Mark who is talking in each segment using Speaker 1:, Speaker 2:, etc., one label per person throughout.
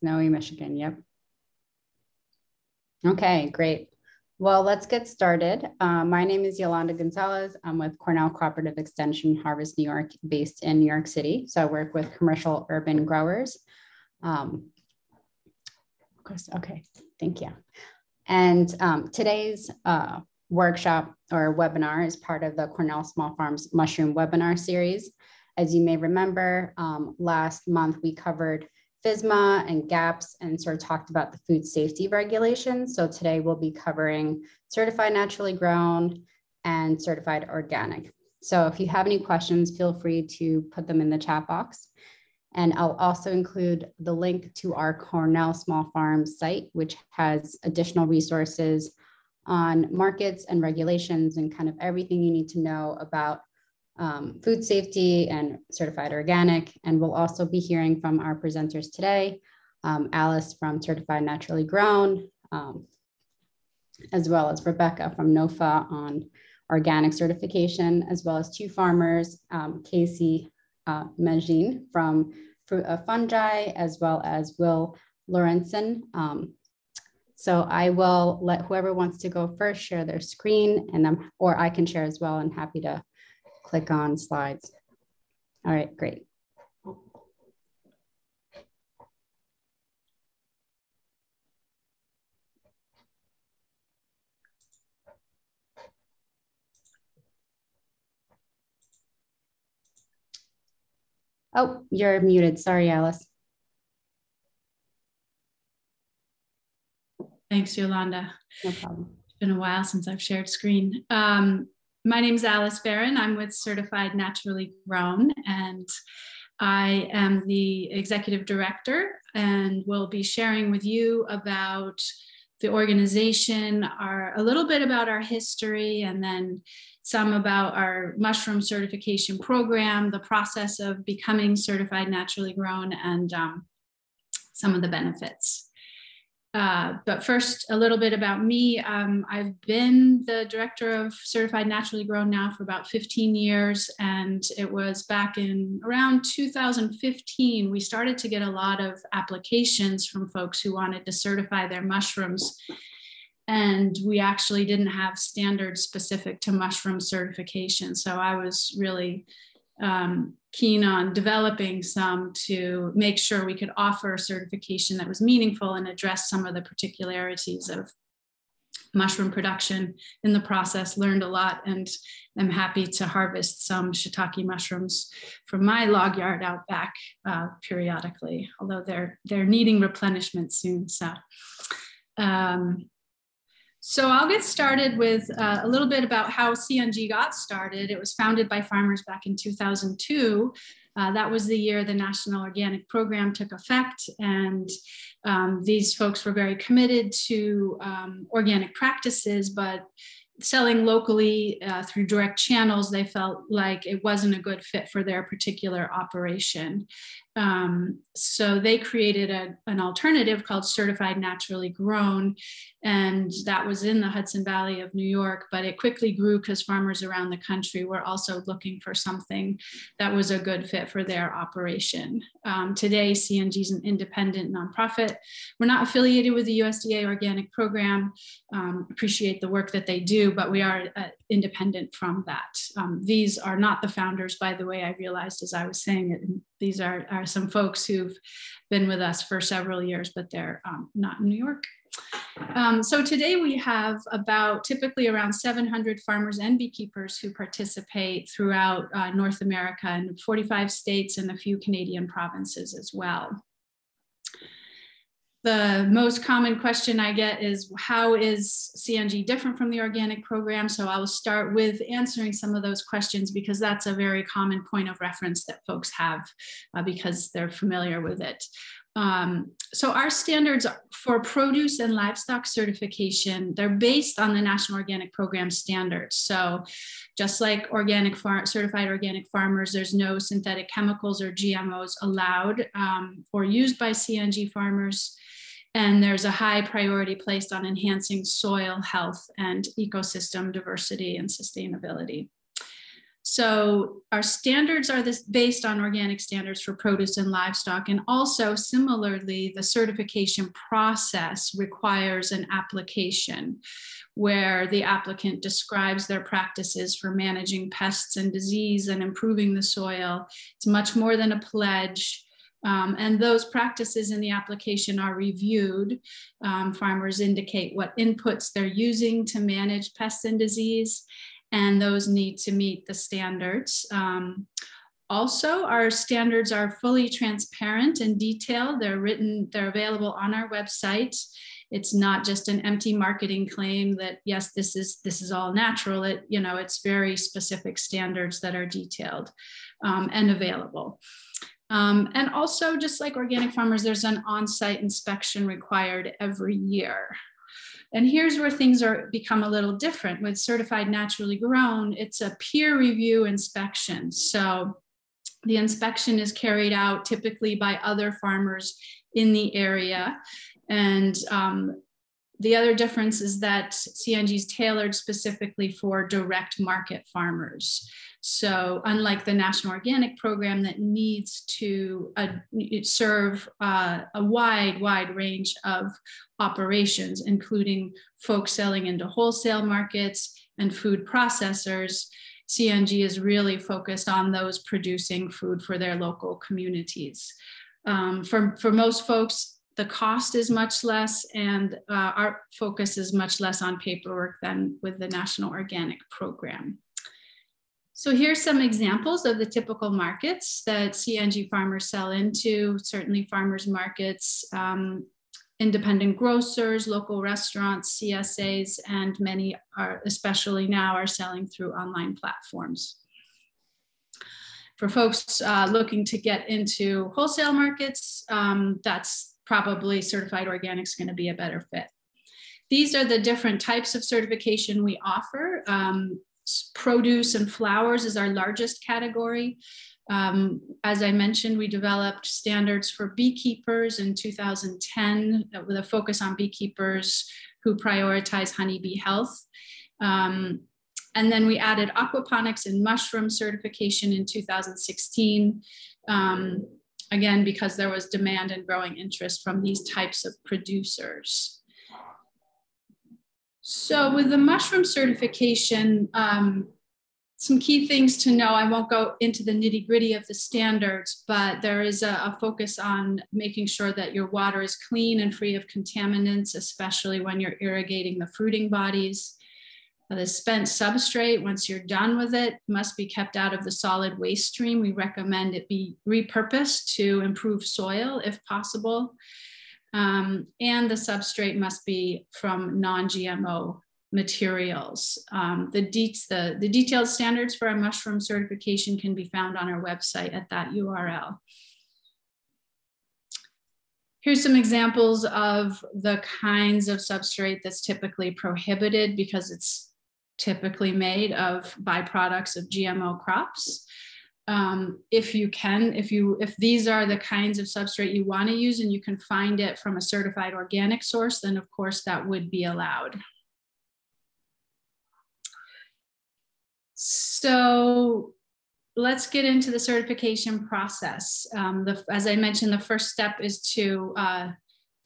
Speaker 1: Snowy Michigan, yep. Okay, great. Well, let's get started. My name is Yolanda Gonzalez. I'm with Cornell Cooperative Extension Harvest New York, based in New York City. So I work with commercial urban growers. Of course, okay, thank you. And today's workshop or webinar is part of the Cornell Small Farms Mushroom Webinar Series. As you may remember, last month we covered FSMA and GAPS and sort of talked about the food safety regulations. So today we'll be covering certified naturally grown and certified organic. So if you have any questions, feel free to put them in the chat box. And I'll also include the link to our Cornell Small Farms site, which has additional resources on markets and regulations and kind of everything you need to know about food safety and certified organic. And we'll also be hearing from our presenters today, Alice from Certified Naturally Grown, as well as Rebecca from NOFA on organic certification, as well as two farmers, Casey Manchin from Fungi, as well as Will Lorenzen. So I will let whoever wants to go first share their screen, and or I can share as well. I'm happy to click on slides. All right, great. Oh, you're muted. Sorry, Alice.
Speaker 2: Thanks, Yolanda.
Speaker 1: No problem.
Speaker 2: It's been a while since I've shared screen. My name is Alice Barron. I'm with Certified Naturally Grown, and I am the executive director, and will be sharing with you about the organization, a little bit about our history, and then some about our mushroom certification program, the process of becoming certified naturally grown, and some of the benefits. But first, a little bit about me. I've been the director of Certified Naturally Grown now for about 15 years. And it was back in around 2015, we started to get a lot of applications from folks who wanted to certify their mushrooms. And we actually didn't have standards specific to mushroom certification. So I was really keen on developing some to make sure we could offer a certification that was meaningful and address some of the particularities of mushroom production. In the process, learned a lot, and I'm happy to harvest some shiitake mushrooms from my log yard out back periodically, although they're needing replenishment soon. So I'll get started with a little bit about how Cng got started. It was founded by farmers back in 2002. That was the year the National Organic Program took effect, and these folks were very committed to organic practices, but selling locally through direct channels, they felt like it wasn't a good fit for their particular operation. So they created an alternative called Certified Naturally Grown, and that was in the Hudson Valley of New York, but it quickly grew because farmers around the country were also looking for something that was a good fit for their operation. Today, CNG is an independent nonprofit. We're not affiliated with the USDA organic program. Appreciate the work that they do, but we are independent from that. These are not the founders, by the way, I realized as I was saying it. These are some folks who've been with us for several years, but they're not in New York. So today we have typically around 700 farmers and beekeepers who participate throughout North America and 45 states and a few Canadian provinces as well. The most common question I get is, how is CNG different from the organic program? So I'll start with answering some of those questions, because that's a very common point of reference that folks have because they're familiar with it. So our standards for produce and livestock certification, they're based on the National Organic Program standards. So just like certified organic farmers, there's no synthetic chemicals or GMOs allowed or used by CNG farmers. And there's a high priority placed on enhancing soil health and ecosystem diversity and sustainability. So our standards are based on organic standards for produce and livestock. And also similarly, the certification process requires an application where the applicant describes their practices for managing pests and disease and improving the soil. It's much more than a pledge. And those practices in the application are reviewed. Farmers indicate what inputs they're using to manage pests and disease, and those need to meet the standards. Also, our standards are fully transparent and detailed. They're written, they're available on our website. It's not just an empty marketing claim that, yes, this is all natural. It's very specific standards that are detailed and available. And also, just like organic farmers, there's an on-site inspection required every year. And here's where things become a little different. With certified naturally grown, it's a peer review inspection. So the inspection is carried out typically by other farmers in the area. And the other difference is that CNG is tailored specifically for direct market farmers. So unlike the National Organic Program that needs to serve a wide range of operations, including folks selling into wholesale markets and food processors, CNG is really focused on those producing food for their local communities. For most folks, the cost is much less, and our focus is much less on paperwork than with the National Organic Program. So here's some examples of the typical markets that CNG farmers sell into. Certainly farmers markets, independent grocers, local restaurants, CSAs, and many are, especially now, are selling through online platforms. For folks looking to get into wholesale markets, that's probably certified organic is going to be a better fit. These are the different types of certification we offer. Produce and flowers is our largest category. As I mentioned, we developed standards for beekeepers in 2010 with a focus on beekeepers who prioritize honeybee health. And then we added aquaponics and mushroom certification in 2016. Again, because there was demand and growing interest from these types of producers. So with the mushroom certification, some key things to know. I won't go into the nitty-gritty of the standards, but there is a focus on making sure that your water is clean and free of contaminants, especially when you're irrigating the fruiting bodies. The spent substrate, once you're done with it, must be kept out of the solid waste stream. We recommend it be repurposed to improve soil if possible. And the substrate must be from non-GMO materials. The detailed standards for our mushroom certification can be found on our website at that URL. Here's some examples of the kinds of substrate that's typically prohibited because it's typically made of byproducts of GMO crops. If these are the kinds of substrate you want to use and you can find it from a certified organic source, then of course that would be allowed. So let's get into the certification process. As I mentioned, the first step is to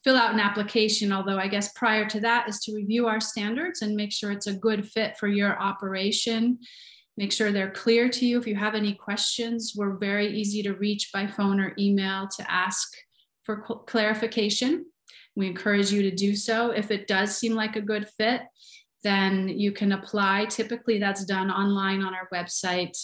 Speaker 2: fill out an application, although I guess prior to that is to review our standards and make sure it's a good fit for your operation. Make sure they're clear to you. If you have any questions, we're very easy to reach by phone or email to ask for clarification. We encourage you to do so. If it does seem like a good fit, then you can apply. Typically that's done online on our website,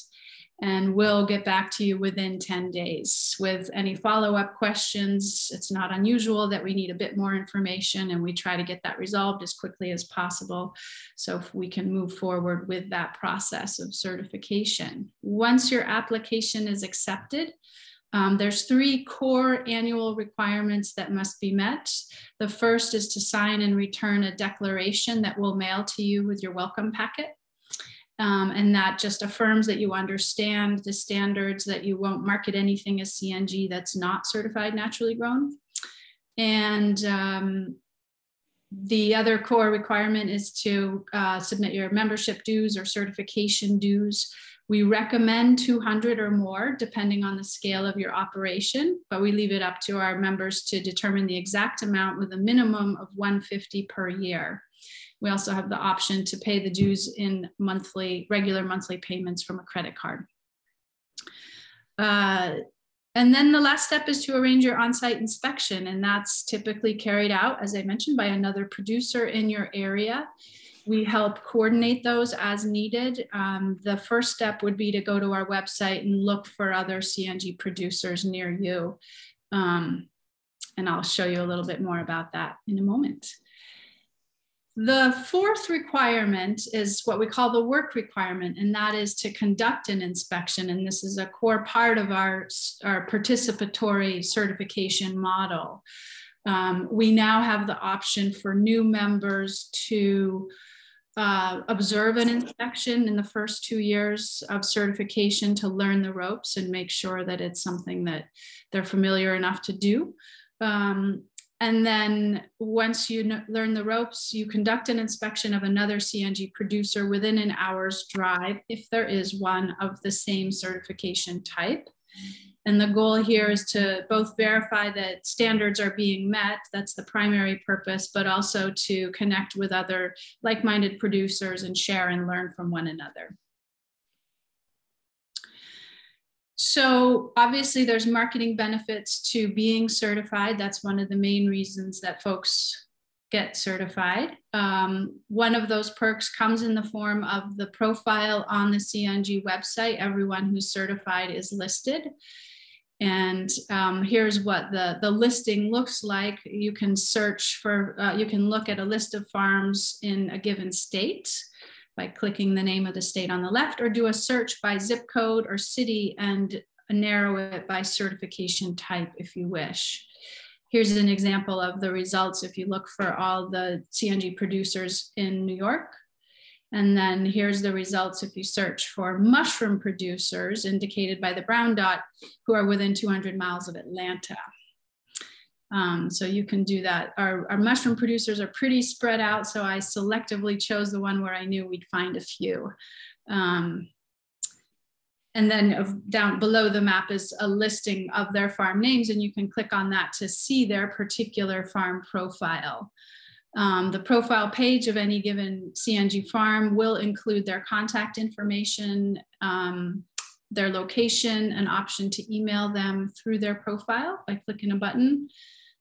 Speaker 2: and we'll get back to you within 10 days with any follow-up questions. It's not unusual that we need a bit more information, and we try to get that resolved as quickly as possible so if we can move forward with that process of certification. Once your application is accepted, there's 3 core annual requirements that must be met. The first is to sign and return a declaration that we'll mail to you with your welcome packet. And that just affirms that you understand the standards, that you won't market anything as CNG that's not certified naturally grown. And the other core requirement is to submit your membership dues or certification dues. We recommend 200 or more, depending on the scale of your operation, but we leave it up to our members to determine the exact amount with a minimum of $150 per year. We also have the option to pay the dues in regular monthly payments from a credit card. And then the last step is to arrange your on-site inspection, and that's typically carried out, as I mentioned, by another producer in your area. We help coordinate those as needed. The first step would be to go to our website and look for other CNG producers near you. And I'll show you a little bit more about that in a moment. The fourth requirement is what we call the work requirement, and that is to conduct an inspection. And this is a core part of our participatory certification model. We now have the option for new members to observe an inspection in the first 2 years of certification to learn the ropes and make sure that it's something that they're familiar enough to do. And then once you learn the ropes, you conduct an inspection of another CNG producer within an hour's drive, if there is one of the same certification type. And the goal here is to both verify that standards are being met, that's the primary purpose, but also to connect with other like-minded producers and share and learn from one another. So obviously there's marketing benefits to being certified. That's one of the main reasons that folks get certified. One of those perks comes in the form of the profile on the CNG website. Everyone who's certified is listed. And here's what the listing looks like. You can search for, you can look at a list of farms in a given state by clicking the name of the state on the left, or do a search by zip code or city and narrow it by certification type if you wish. Here's an example of the results if you look for all the CNG producers in New York. And then here's the results if you search for mushroom producers indicated by the brown dot who are within 200 miles of Atlanta. So you can do that. Our mushroom producers are pretty spread out, so I selectively chose the one where I knew we'd find a few. And then down below the map is a listing of their farm names, and you can click on that to see their particular farm profile. The profile page of any given CNG farm will include their contact information, their location, an option to email them through their profile by clicking a button.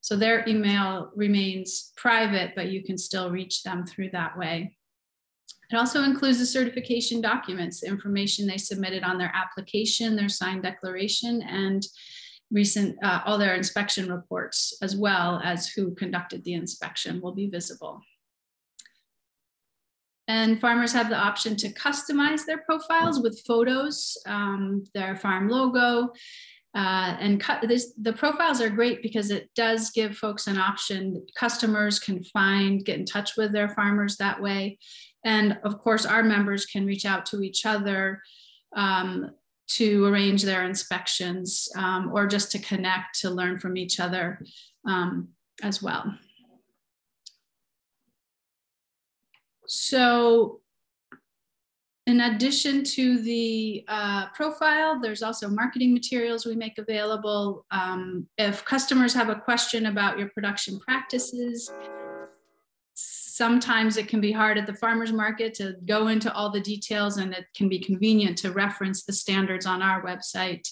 Speaker 2: So their email remains private, but you can still reach them through that way. It also includes the certification documents, the information they submitted on their application, their signed declaration, and recent all their inspection reports, as well as who conducted the inspection will be visible. And farmers have the option to customize their profiles with photos, their farm logo, and the profiles are great because it does give folks an option. Customers can get in touch with their farmers that way. And of course, our members can reach out to each other to arrange their inspections or just to connect, to learn from each other as well. So in addition to the profile, there's also marketing materials we make available. If customers have a question about your production practices, sometimes it can be hard at the farmer's market to go into all the details, and it can be convenient to reference the standards on our website,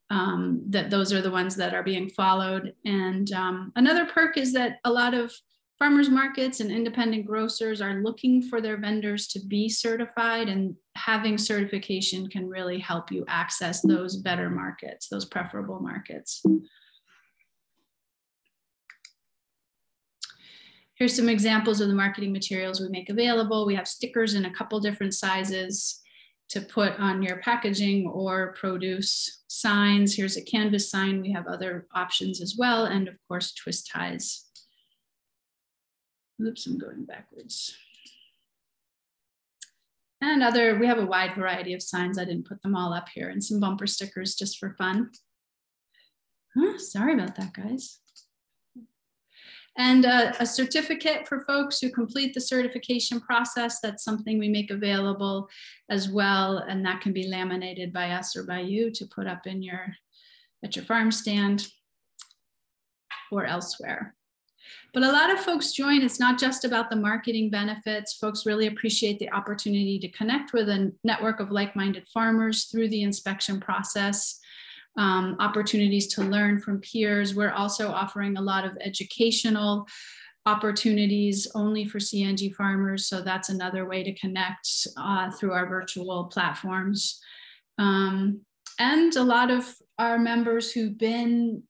Speaker 2: that those are the ones that are being followed. And another perk is that a lot of farmers markets and independent grocers are looking for their vendors to be certified, and having certification can really help you access those better markets, those preferable markets. Here's some examples of the marketing materials we make available. We have stickers in a couple different sizes to put on your packaging or produce, signs. Here's a canvas sign. We have other options as well. And of course, twist ties. Oops, I'm going backwards. And we have a wide variety of signs. I didn't put them all up here, and some bumper stickers just for fun. Sorry about that, guys. And a certificate for folks who complete the certification process. That's something we make available as well. And that can be laminated by us or by you to put up in at your farm stand or elsewhere. But a lot of folks join. It's not just about the marketing benefits. Folks really appreciate the opportunity to connect with a network of like-minded farmers through the inspection process, opportunities to learn from peers. We're also offering a lot of educational opportunities only for CNG farmers. So that's another way to connect through our virtual platforms. And a lot of our members who've been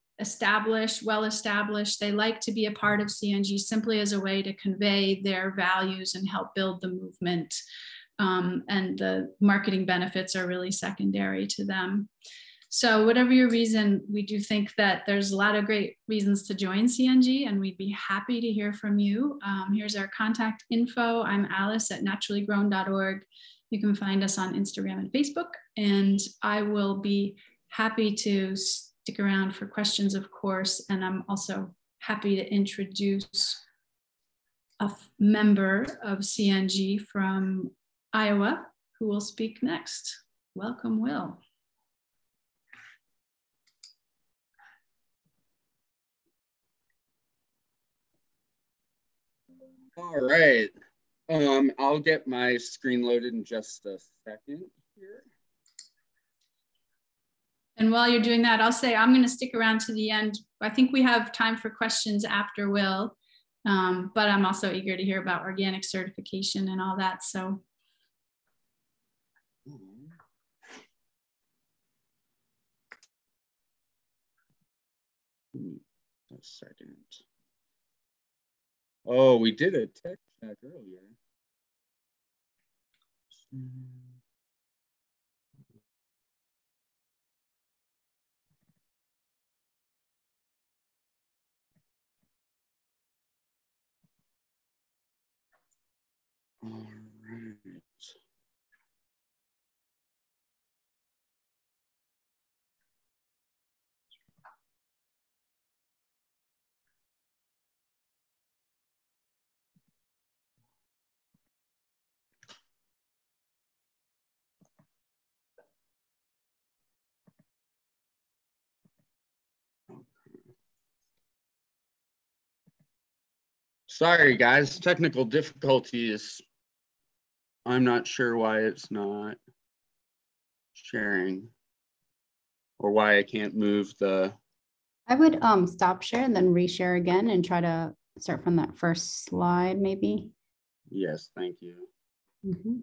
Speaker 2: well established, they like to be a part of CNG simply as a way to convey their values and help build the movement. And the marketing benefits are really secondary to them. So whatever your reason, we do think that there's a lot of great reasons to join CNG, and we'd be happy to hear from you. Here's our contact info. I'm Alice at naturallygrown.org. You can find us on Instagram and Facebook, and I will be happy to stick around for questions, of course. And I'm also happy to introduce a member of CNG from Iowa who will speak next. Welcome, Will.
Speaker 3: All right. I'll get my screen loaded in just a second here.
Speaker 2: And while you're doing that, I'll say I'm going to stick around to the end. I think we have time for questions after Will, but I'm also eager to hear about organic certification and all that. So.
Speaker 3: A second. Oh, we did a tech chat earlier. All right. Sorry, guys, technical difficulties. I'm not sure why it's not sharing or why I can't move the.
Speaker 1: I would stop share and then reshare again and try to start from that first slide, maybe.
Speaker 3: Yes, thank you.
Speaker 1: Mm-hmm.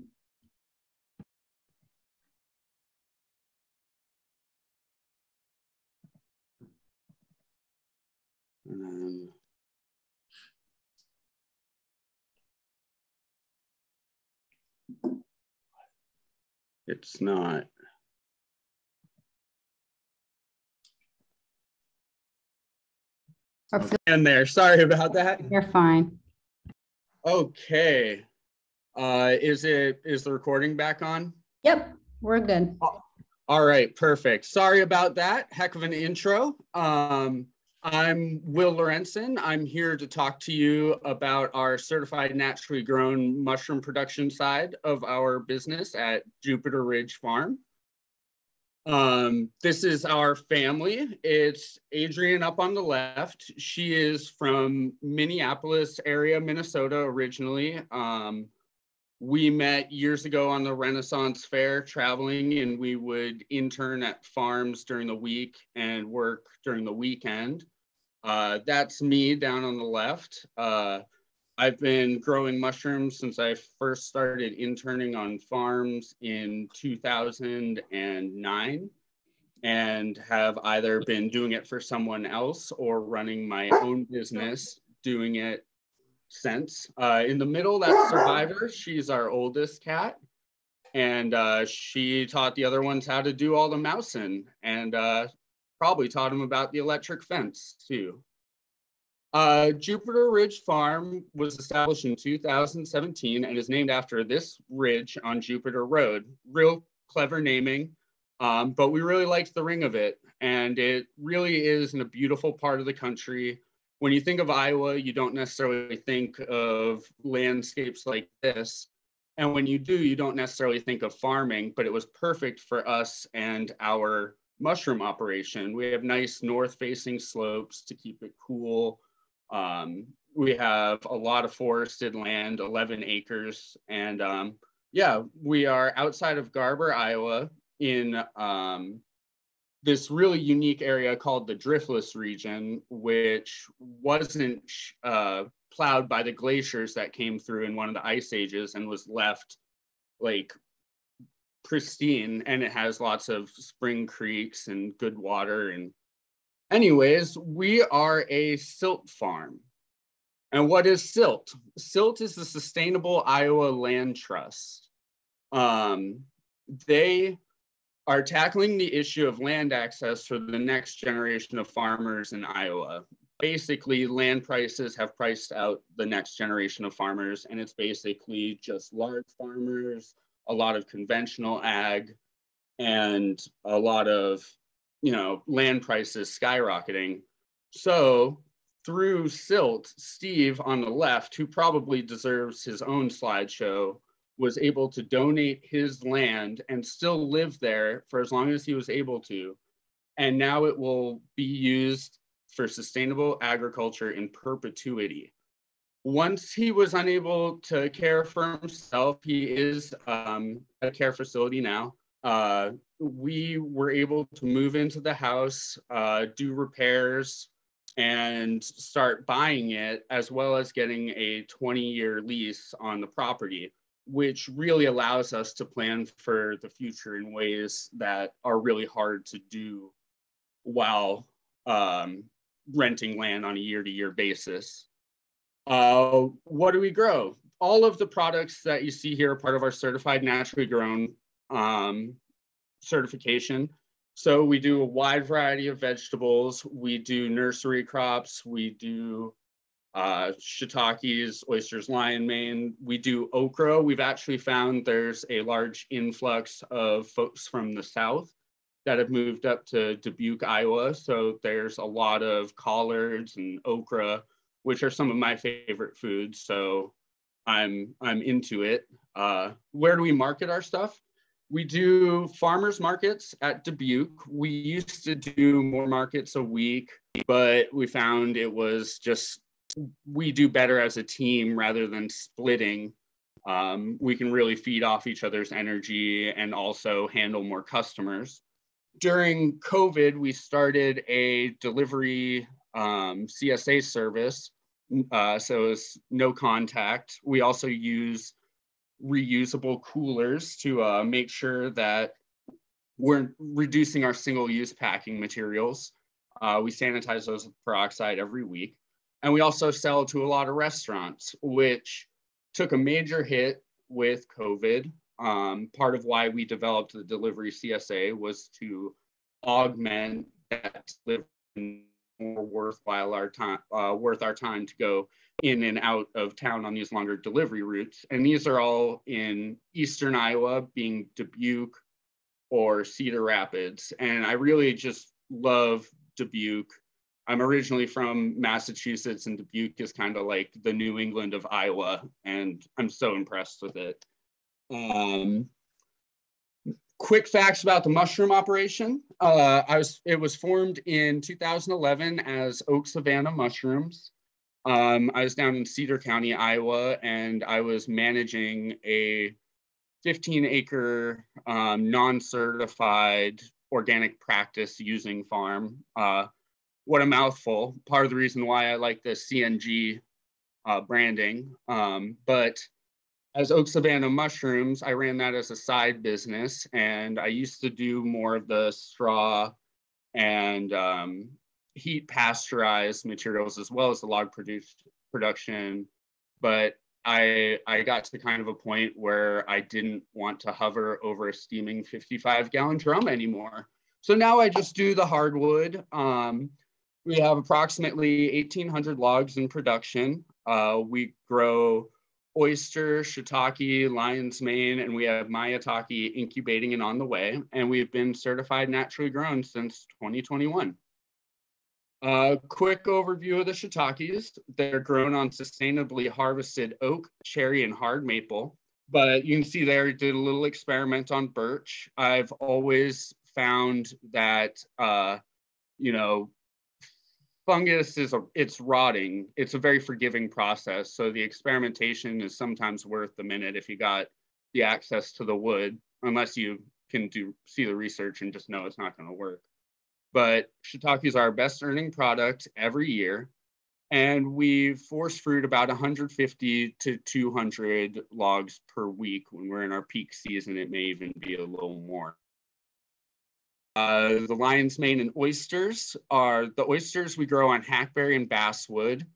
Speaker 3: And then it's not. And there, sorry about that.
Speaker 1: You're fine.
Speaker 3: Okay. Is the recording back on?
Speaker 1: Yep, we're good.
Speaker 3: All right, perfect. Sorry about that. Heck of an intro. I'm Will Lorenzen. I'm here to talk to you about our certified naturally grown mushroom production side of our business at Jupiter Ridge Farm. This is our family. It's Adrienne up on the left. She is from Minneapolis area, Minnesota originally. We met years ago on the Renaissance Fair traveling, and we would intern at farms during the week and work during the weekend. That's me down on the left. I've been growing mushrooms since I first started interning on farms in 2009 and have either been doing it for someone else or running my own business doing it since. In the middle, that's Survivor. She's our oldest cat. And she taught the other ones how to do all the mousing and probably taught them about the electric fence too. Jupiter Ridge Farm was established in 2017 and is named after this ridge on Jupiter Road. Real clever naming, but we really liked the ring of it. And it really is in a beautiful part of the country when you think of Iowa, you don't necessarily think of landscapes like this. And when you do, you don't necessarily think of farming, but it was perfect for us and our mushroom operation. We have nice north-facing slopes to keep it cool. We have a lot of forested land, 11 acres. And yeah, we are outside of Garber, Iowa, in this really unique area called the Driftless region, which wasn't plowed by the glaciers that came through in one of the ice ages and was left like pristine, and it has lots of spring creeks and good water. And anyways, we are a silt farm. And what is silt? Silt is the Sustainable Iowa Land Trust. They are tackling the issue of land access for the next generation of farmers in Iowa. Basically, land prices have priced out the next generation of farmers, and it's basically just large farmers, a lot of conventional ag, and a lot of, land prices skyrocketing. So through silt, Steve on the left, who probably deserves his own slideshow, was able to donate his land and still live there for as long as he was able to. And now it will be used for sustainable agriculture in perpetuity. Once he was unable to care for himself, he is at a care facility now. We were able to move into the house, do repairs, and start buying it, as well as getting a 20-year lease on the property, which really allows us to plan for the future in ways that are really hard to do while renting land on a year-to-year basis. What do we grow? All of the products that you see here are part of our certified naturally grown certification. So we do a wide variety of vegetables. We do nursery crops. We do shiitakes, oysters, lion mane. We do okra. We've actually found there's a large influx of folks from the south that have moved up to Dubuque, Iowa. So there's a lot of collards and okra, which are some of my favorite foods. So I'm into it. Where do we market our stuff? We do farmers markets at Dubuque. We used to do more markets a week, but we found it was just, we do better as a team rather than splitting. We can really feed off each other's energy and also handle more customers. During COVID, we started a delivery CSA service. So it's no contact. We also use reusable coolers to make sure that we're reducing our single-use packing materials. We sanitize those with peroxide every week. And we also sell to a lot of restaurants, which took a major hit with COVID. Part of why we developed the delivery CSA was to augment that delivery more worthwhile worth our time to go in and out of town on these longer delivery routes. And these are all in Eastern Iowa, being Dubuque or Cedar Rapids. And I really just love Dubuque. I'm originally from Massachusetts, and Dubuque is kind of like the New England of Iowa, and I'm so impressed with it. Quick facts about the mushroom operation. It was formed in 2011 as Oak Savannah Mushrooms. I was down in Cedar County, Iowa, and I was managing a 15-acre non-certified organic practice using farm. What a mouthful. Part of the reason why I like the CNG branding. But as Oak Savannah Mushrooms, I ran that as a side business, and I used to do more of the straw and heat pasteurized materials, as well as the log production. But I got to kind of a point where I didn't want to hover over a steaming 55-gallon drum anymore. So now I just do the hardwood. We have approximately 1,800 logs in production. We grow oyster, shiitake, lion's mane, and we have maitake incubating and on the way. And we've been certified naturally grown since 2021. Quick overview of the shiitakes. They're grown on sustainably harvested oak, cherry, and hard maple. But you can see there, I did a little experiment on birch. I've always found that, you know, fungus it's rotting. It's a very forgiving process. So the experimentation is sometimes worth the minute if you got the access to the wood, unless you can see the research and just know it's not going to work. But shiitakes are our best earning product every year. And we force fruit about 150 to 200 logs per week. When we're in our peak season, it may even be a little more. The lion's mane and oysters are the oysters we grow on hackberry and basswood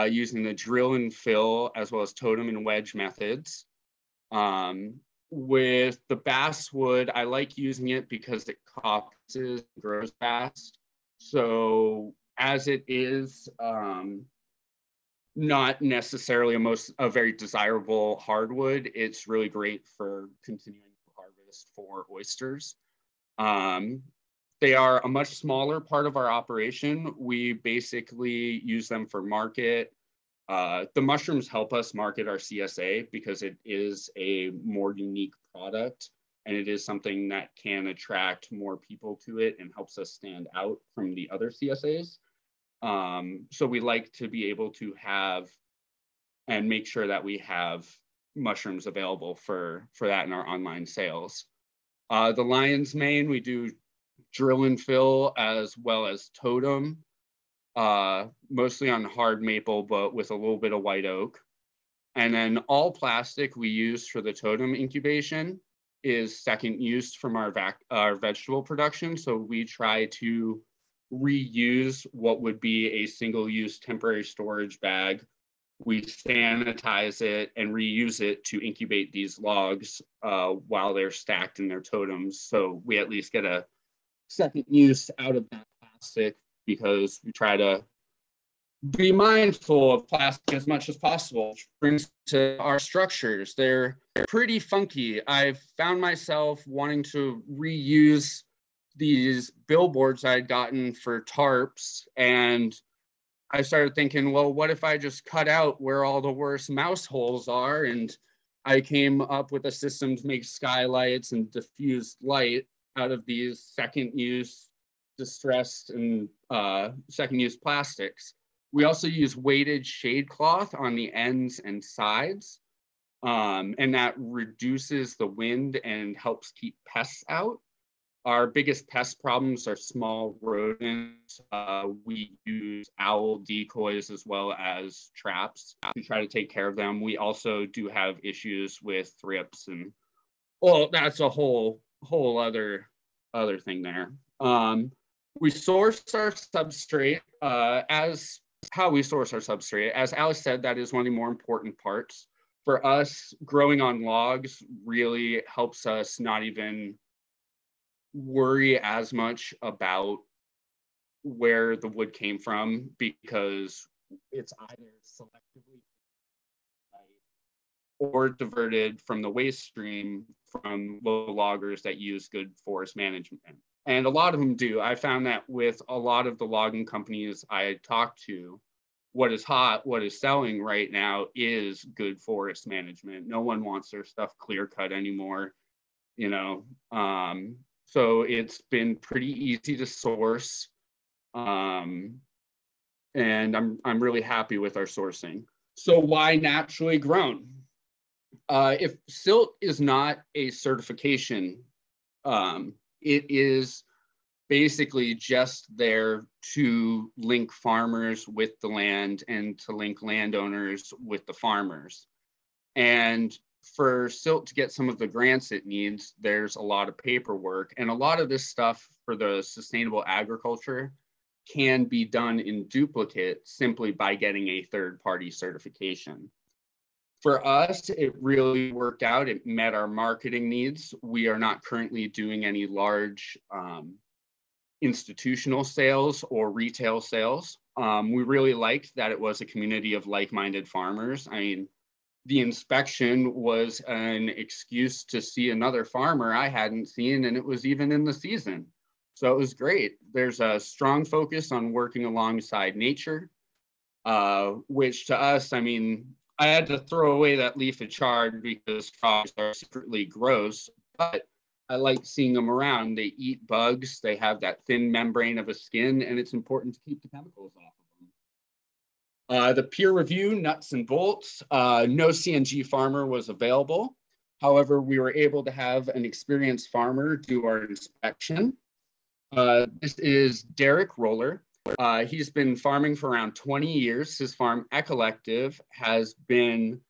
Speaker 3: using the drill and fill as well as totem and wedge methods. With the basswood, I like using it because it copses, grows fast. So as it is not necessarily a very desirable hardwood, it's really great for continuing to harvest for oysters. They are a much smaller part of our operation. We basically use them for market. The mushrooms help us market our CSA because it is a more unique product and it is something that can attract more people to it and helps us stand out from the other CSAs. So we like to be able to have and make sure that we have mushrooms available for that in our online sales. The lion's mane, we do drill and fill as well as totem, mostly on hard maple, but with a little bit of white oak. And then all plastic we use for the totem incubation is second use from our vegetable production. So we try to reuse what would be a single-use temporary storage bag. We sanitize it and reuse it to incubate these logs while they're stacked in their totems. So we at least get a second use out of that plastic because we try to be mindful of plastic as much as possible. Which brings to our structures. They're pretty funky. I've found myself wanting to reuse these billboards I'd gotten for tarps, and I started thinking, well, what if I just cut out where all the worst mouse holes are? And I came up with a system to make skylights and diffused light out of these second-use distressed and second-use plastics. We also use weighted shade cloth on the ends and sides, and that reduces the wind and helps keep pests out. Our biggest pest problems are small rodents. We use owl decoys as well as traps to try to take care of them. We also do have issues with thrips, and well, that's a whole other thing there. We source our substrate as how we source our substrate. As Alice said, that is one of the more important parts. For us, growing on logs really helps us not even worry as much about where the wood came from because it's either selectively or diverted from the waste stream from local loggers that use good forest management. And a lot of them do. I found that with a lot of the logging companies I talked to, what is hot, what is selling right now is good forest management. No one wants their stuff clear cut anymore, you know. So it's been pretty easy to source, and I'm really happy with our sourcing. So why naturally grown? If silt is not a certification, it is basically just there to link farmers with the land and to link landowners with the farmers. And for silt to get some of the grants it needs, there's a lot of paperwork, and a lot of this stuff for the sustainable agriculture can be done in duplicate simply by getting a third-party certification. For us, it really worked out. It met our marketing needs. We are not currently doing any large institutional sales or retail sales. We really liked that it was a community of like-minded farmers. I mean, the inspection was an excuse to see another farmer I hadn't seen, and it was even in the season. So it was great. There's a strong focus on working alongside nature, which to us, I mean, I had to throw away that leaf of chard because frogs are secretly gross, but I like seeing them around. They eat bugs, they have that thin membrane of a skin, and it's important to keep the chemicals off of them. The peer review, nuts and bolts, no Cng farmer was available. However, we were able to have an experienced farmer do our inspection. This is Derek Roller. He's been farming for around 20 years. His farm, Ecollective, has been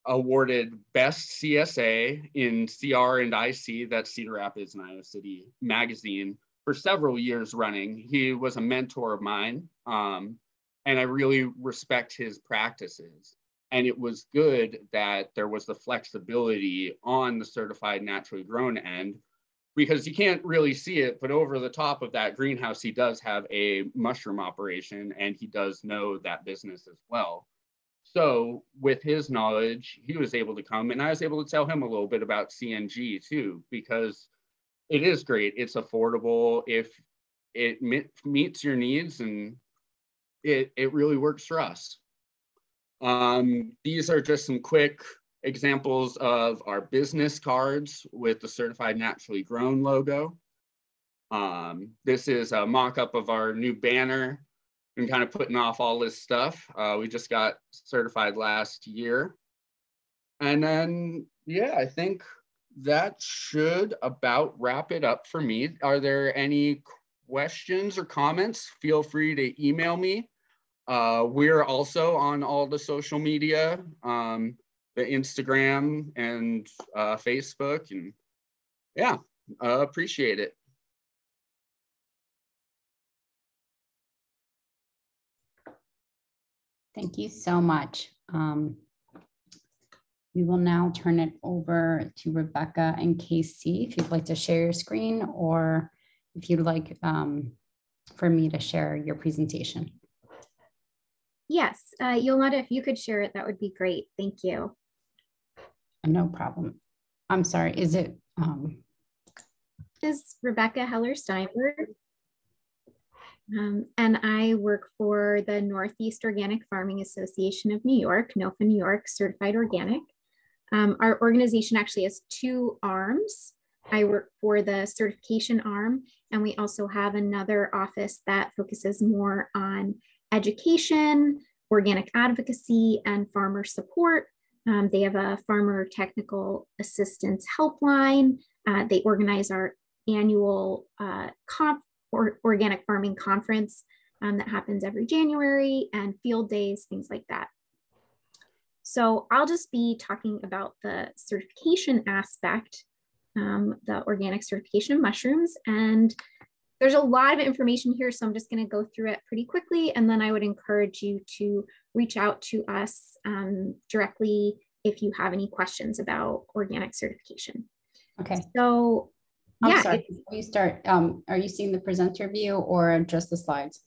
Speaker 3: awarded Best CSA in CR and IC, that's Cedar Rapids and Iowa City magazine, for several years running. He was a mentor of mine, and I really respect his practices. And it was good that there was the flexibility on the certified naturally grown end, because you can't really see it, but over the top of that greenhouse, he does have a mushroom operation, and he does know that business as well. So with his knowledge, he was able to come, and I was able to tell him a little bit about CNG too, because it is great. It's affordable. If it meets your needs, and it really works for us. These are just some quick examples of our business cards with the certified naturally grown logo. This is a mock-up of our new banner and kind of putting off all this stuff. We just got certified last year. And then, yeah, I think that should about wrap it up for me. Are there any questions or comments? Feel free to email me. We're also on all the social media, the Instagram and Facebook, and yeah, appreciate it.
Speaker 1: Thank you so much. We will now turn it over to Rebecca and Casey, if you'd like to share your screen, or if you'd like for me to share your presentation.
Speaker 4: Yes, Yolanda, if you could share it, that would be great. Thank you.
Speaker 1: No problem. I'm sorry, is it?
Speaker 4: This is Rebecca Heller Steinberg. And I work for the Northeast Organic Farming Association of New York, NOFA New York, Certified Organic. Our organization actually has two arms. I work for the certification arm, and we also have another office that focuses more on education, organic advocacy, and farmer support. They have a farmer technical assistance helpline. They organize our annual organic farming conference that happens every January, and field days, things like that. So I'll just be talking about the certification aspect, the organic certification of mushrooms. And there's a lot of information here, so I'm just going to go through it pretty quickly. And then I would encourage you to reach out to us directly if you have any questions about organic certification.
Speaker 1: Okay.
Speaker 4: So
Speaker 1: I'm sorry, before you start, are you seeing the presenter view or just the slides?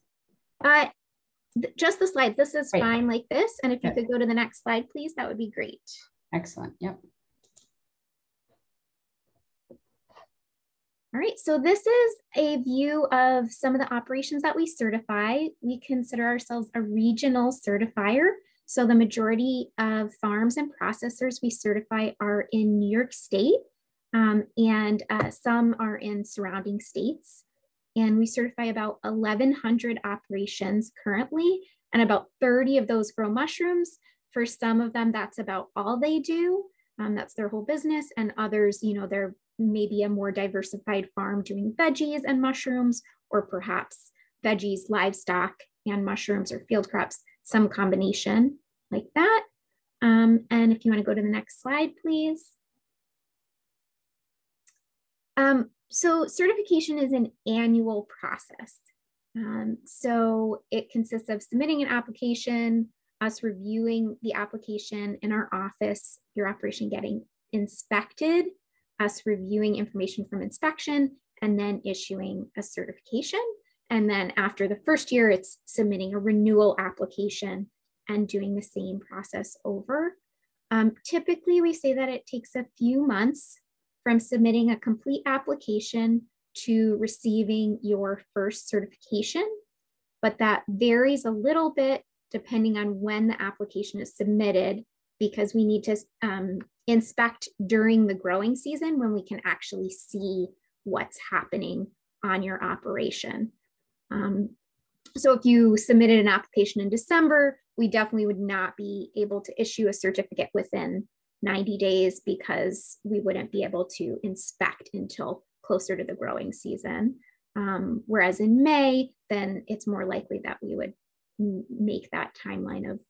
Speaker 4: Just the slides. This is
Speaker 1: Great.
Speaker 4: fine like this. And if you could go to the next slide, please, that would be great.
Speaker 1: Excellent. Yep.
Speaker 4: All right, so this is a view of some of the operations that we certify. We consider ourselves a regional certifier. So the majority of farms and processors we certify are in New York State, and some are in surrounding states. And we certify about 1,100 operations currently, and about 30 of those grow mushrooms. For some of them, that's about all they do. That's their whole business. And others, you know, they're maybe a more diversified farm doing veggies and mushrooms, or perhaps veggies, livestock, and mushrooms, or field crops, some combination like that. And if you want to go to the next slide, please. So certification is an annual process. So it consists of submitting an application, us reviewing the application in our office, your operation getting inspected, us reviewing information from inspection, and then issuing a certification. And then after the first year, it's submitting a renewal application and doing the same process over. Typically, we say that it takes a few months from submitting a complete application to receiving your first certification, but that varies a little bit depending on when the application is submitted, because we need to inspect during the growing season when we can actually see what's happening on your operation. So if you submitted an application in December, we definitely would not be able to issue a certificate within 90 days because we wouldn't be able to inspect until closer to the growing season. Whereas in May, then it's more likely that we would make that timeline of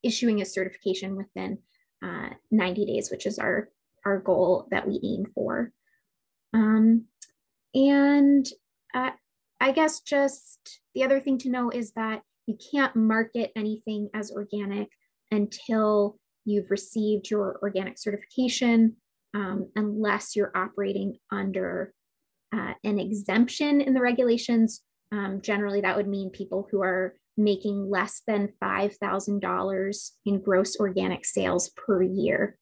Speaker 4: issuing a certification within 90 days, which is our goal that we aim for. I guess just the other thing to know is that you can't market anything as organic until you've received your organic certification, unless you're operating under an exemption in the regulations. Generally, that would mean people who are making less than $5,000 in gross organic sales per year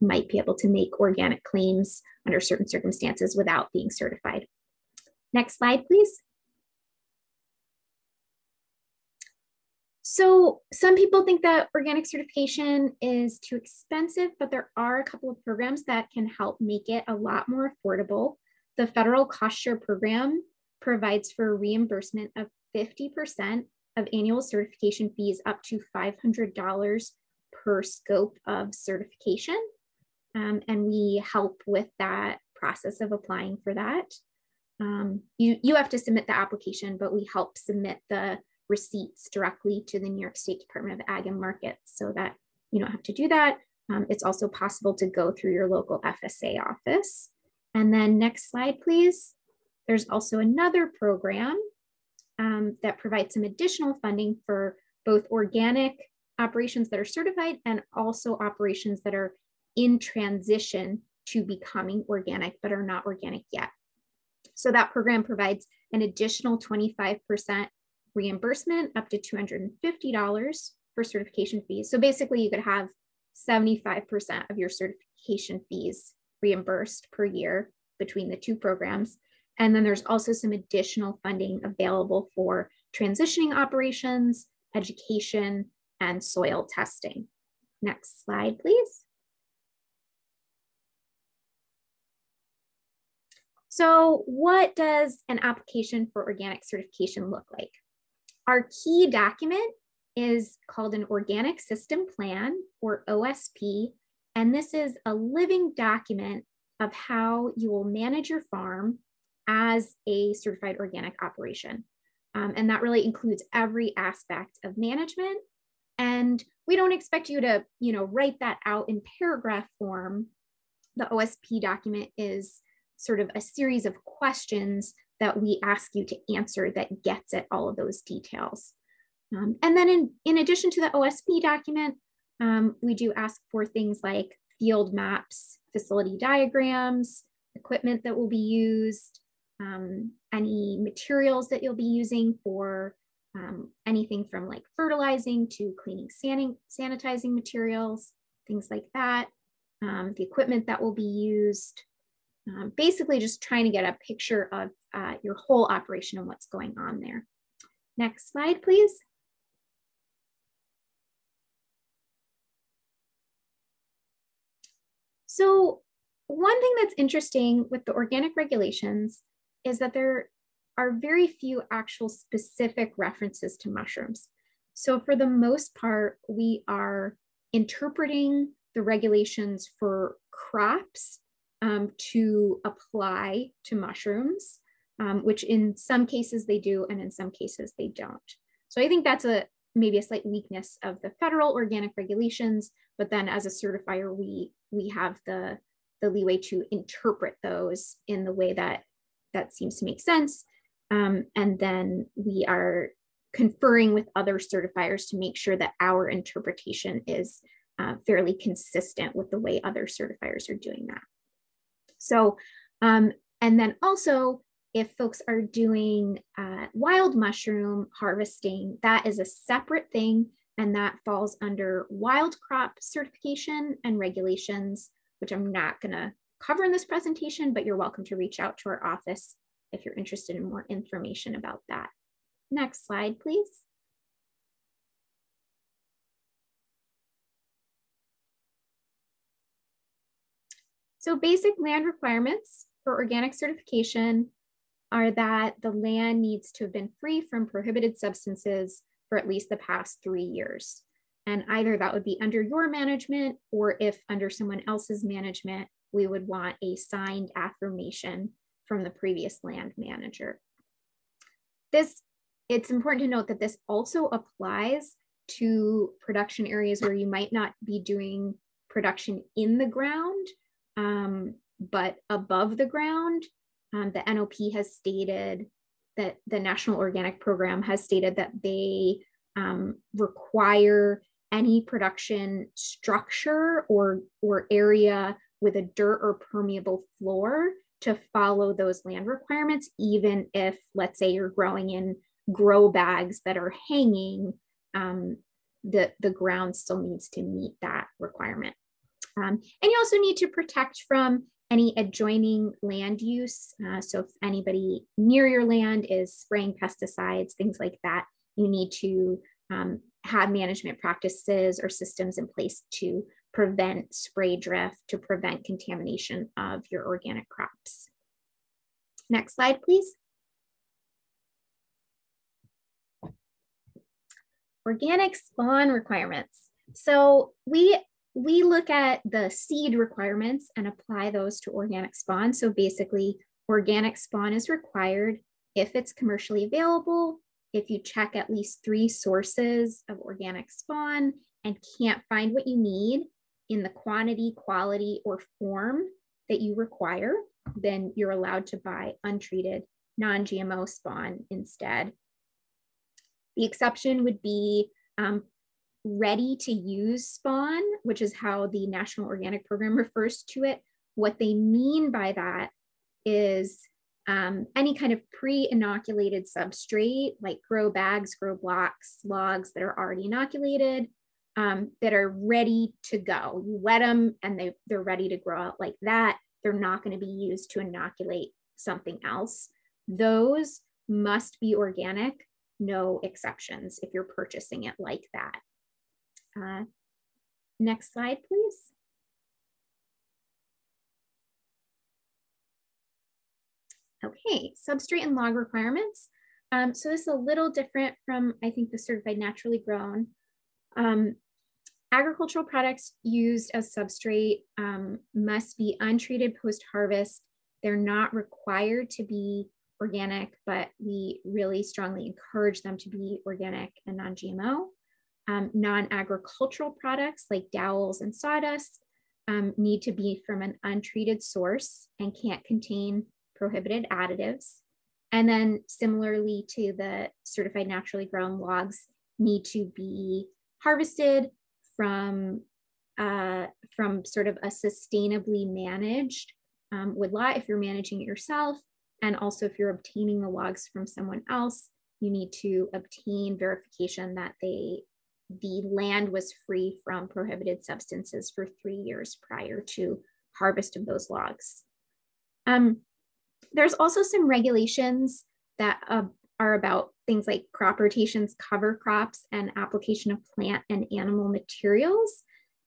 Speaker 4: might be able to make organic claims under certain circumstances without being certified. Next slide, please. So some people think that organic certification is too expensive, but there are a couple of programs that can help make it a lot more affordable. The federal cost share program provides for reimbursement of 50% of annual certification fees up to $500 per scope of certification. And we help with that process of applying for that. You have to submit the application, but we help submit the receipts directly to the New York State Department of Ag and Markets so that you don't have to do that. It's also possible to go through your local FSA office. And then next slide, please. There's also another program that provides some additional funding for both organic operations that are certified and also operations that are in transition to becoming organic but are not organic yet. So that program provides an additional 25% reimbursement up to $250 for certification fees. So basically you could have 75% of your certification fees reimbursed per year between the two programs. And then there's also some additional funding available for transitioning operations, education, and soil testing. Next slide, please. So what does an application for organic certification look like? Our key document is called an Organic System Plan, or OSP, and this is a living document of how you will manage your farm as a certified organic operation. And that really includes every aspect of management. And we don't expect you to, write that out in paragraph form. The OSP document is sort of a series of questions that we ask you to answer that gets at all of those details. And then in addition to the OSP document, we do ask for things like field maps, facility diagrams, equipment that will be used, any materials that you'll be using for anything from like fertilizing to cleaning, sanitizing materials, things like that, the equipment that will be used, basically just trying to get a picture of your whole operation and what's going on there. Next slide, please. So one thing that's interesting with the organic regulations is that there are very few actual specific references to mushrooms. So for the most part, we are interpreting the regulations for crops to apply to mushrooms, which in some cases they do, and in some cases they don't. So I think that's maybe a slight weakness of the federal organic regulations, but then as a certifier, we have the leeway to interpret those in the way that seems to make sense. And then we are conferring with other certifiers to make sure that our interpretation is fairly consistent with the way other certifiers are doing that. So, and then also, if folks are doing wild mushroom harvesting, that is a separate thing, and that falls under wild crop certification and regulations, which I'm not going to cover in this presentation, but you're welcome to reach out to our office if you're interested in more information about that. Next slide, please. So basic land requirements for organic certification are that the land needs to have been free from prohibited substances for at least the past 3 years. And either that would be under your management, or if under someone else's management, we would want a signed affirmation from the previous land manager. It's important to note that this also applies to production areas where you might not be doing production in the ground, but above the ground. The NOP has stated that the National Organic Program has stated that they require any production structure or area with a dirt or permeable floor to follow those land requirements, even if, let's say, you're growing in grow bags that are hanging, the ground still needs to meet that requirement. And you also need to protect from any adjoining land use. So if anybody near your land is spraying pesticides, things like that, you need to have management practices or systems in place to prevent spray drift, to prevent contamination of your organic crops. Next slide, please. Organic spawn requirements. So we look at the seed requirements and apply those to organic spawn. So basically, organic spawn is required if it's commercially available, if you check at least 3 sources of organic spawn and can't find what you need in the quantity, quality, or form that you require, then you're allowed to buy untreated non-GMO spawn instead. The exception would be ready to use spawn, which is how the National Organic Program refers to it. What they mean by that is any kind of pre-inoculated substrate, like grow bags, grow blocks, logs that are already inoculated, that are ready to go. You wet them and they're ready to grow out like that. They're not going to be used to inoculate something else. Those must be organic, no exceptions if you're purchasing it like that. Next slide, please. Okay, substrate and log requirements. So this is a little different from, I think, the certified naturally grown. Agricultural products used as substrate must be untreated post-harvest. They're not required to be organic, but we really strongly encourage them to be organic and non-GMO. Non-agricultural products like dowels and sawdust need to be from an untreated source and can't contain prohibited additives. And then similarly to the certified naturally grown, logs need to be harvested from sort of a sustainably managed woodlot if you're managing it yourself. And also if you're obtaining the logs from someone else, you need to obtain verification that the land was free from prohibited substances for 3 years prior to harvest of those logs. There's also some regulations that are about things like crop rotations, cover crops, and application of plant and animal materials.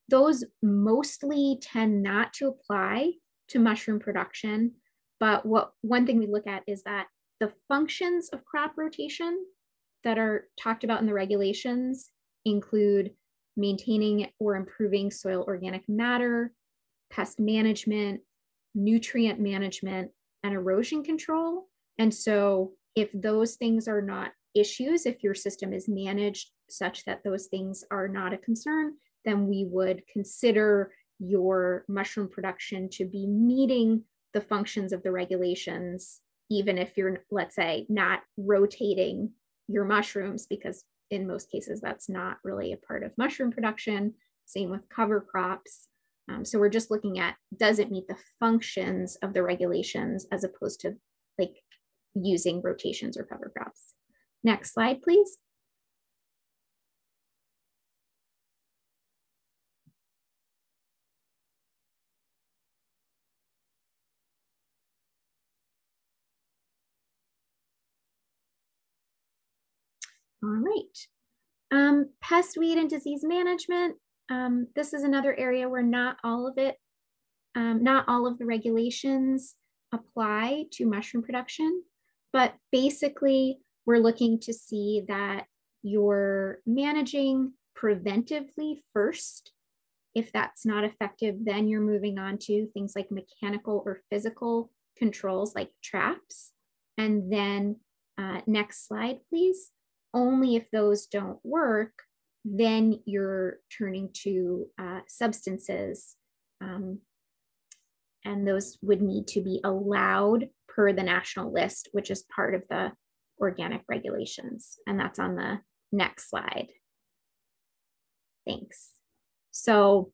Speaker 4: Those mostly tend not to apply to mushroom production, but one thing we look at is that the functions of crop rotation that are talked about in the regulations include maintaining or improving soil organic matter, pest management, nutrient management, and erosion control. And so if those things are not issues, if your system is managed such that those things are not a concern, then we would consider your mushroom production to be meeting the functions of the regulations, even if you're, let's say, not rotating your mushrooms, because in most cases, that's not really a part of mushroom production. Same with cover crops. So we're just looking at, does it meet the functions of the regulations as opposed to like using rotations or cover crops. Next slide, please. All right. Pest, weed, and disease management. This is another area where not all of the regulations apply to mushroom production, but basically we're looking to see that you're managing preventively first. If that's not effective, then you're moving on to things like mechanical or physical controls like traps. And then next slide, please. Only if those don't work, then you're turning to substances. And those would need to be allowed per the national list, which is part of the organic regulations. And that's on the next slide. Thanks. So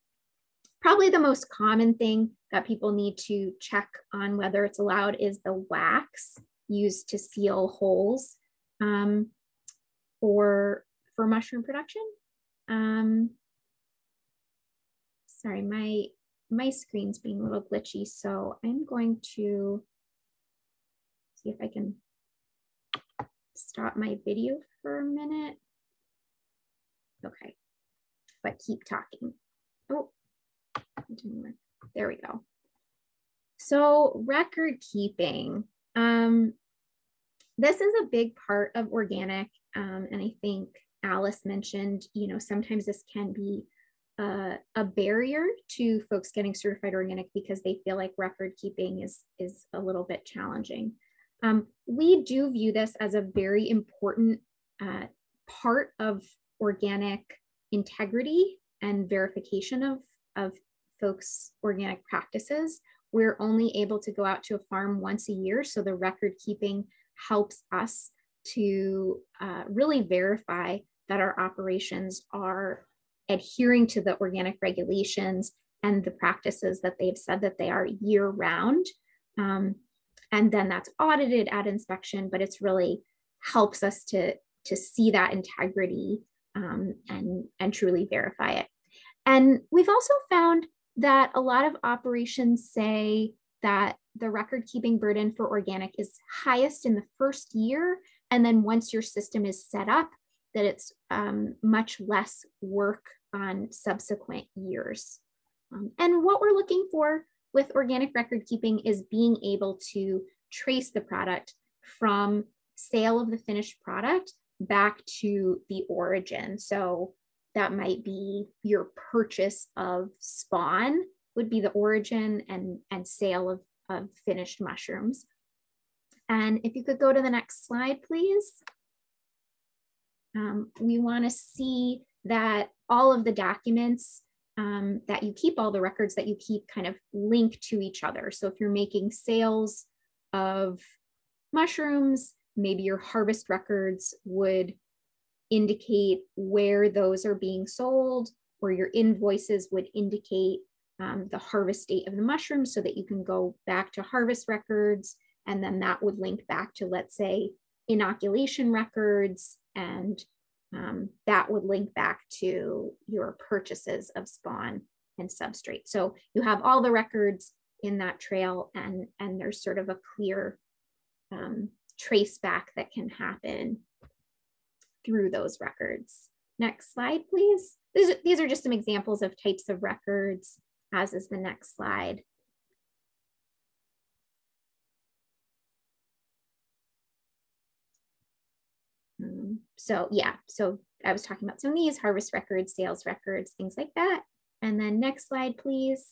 Speaker 4: probably the most common thing that people need to check on whether it's allowed is the wax used to seal holes for mushroom production. Sorry, my screen's being a little glitchy, so I'm going to see if I can stop my video for a minute. Okay, but keep talking. Oh, there we go. So record keeping. This is a big part of organic, and I think Alice mentioned, sometimes this can be a barrier to folks getting certified organic because they feel like record keeping is a little bit challenging. We do view this as a very important part of organic integrity and verification of folks' organic practices. We're only able to go out to a farm once a year, so the record keeping helps us to really verify that our operations are adhering to the organic regulations and the practices that they've said that they are year round. And then that's audited at inspection, but it's really helps us to see that integrity and truly verify it. And we've also found that a lot of operations say that the record keeping burden for organic is highest in the first year. And then once your system is set up, that it's much less work on subsequent years. And what we're looking for with organic record keeping is being able to trace the product from sale of the finished product back to the origin. So that might be your purchase of spawn would be the origin and sale of finished mushrooms. And if you could go to the next slide, please. We want to see that all of the documents that you keep, all the records that you keep kind of link to each other. So if you're making sales of mushrooms, maybe your harvest records would indicate where those are being sold, or your invoices would indicate the harvest date of the mushrooms so that you can go back to harvest records. And then that would link back to, let's say, inoculation records, and that would link back to your purchases of spawn and substrate. So you have all the records in that trail, and there's sort of a clear trace back that can happen through those records. Next slide, please. These are just some examples of types of records, as is the next slide. So yeah, so I was talking about some of these harvest records, sales records, things like that. And then next slide, please.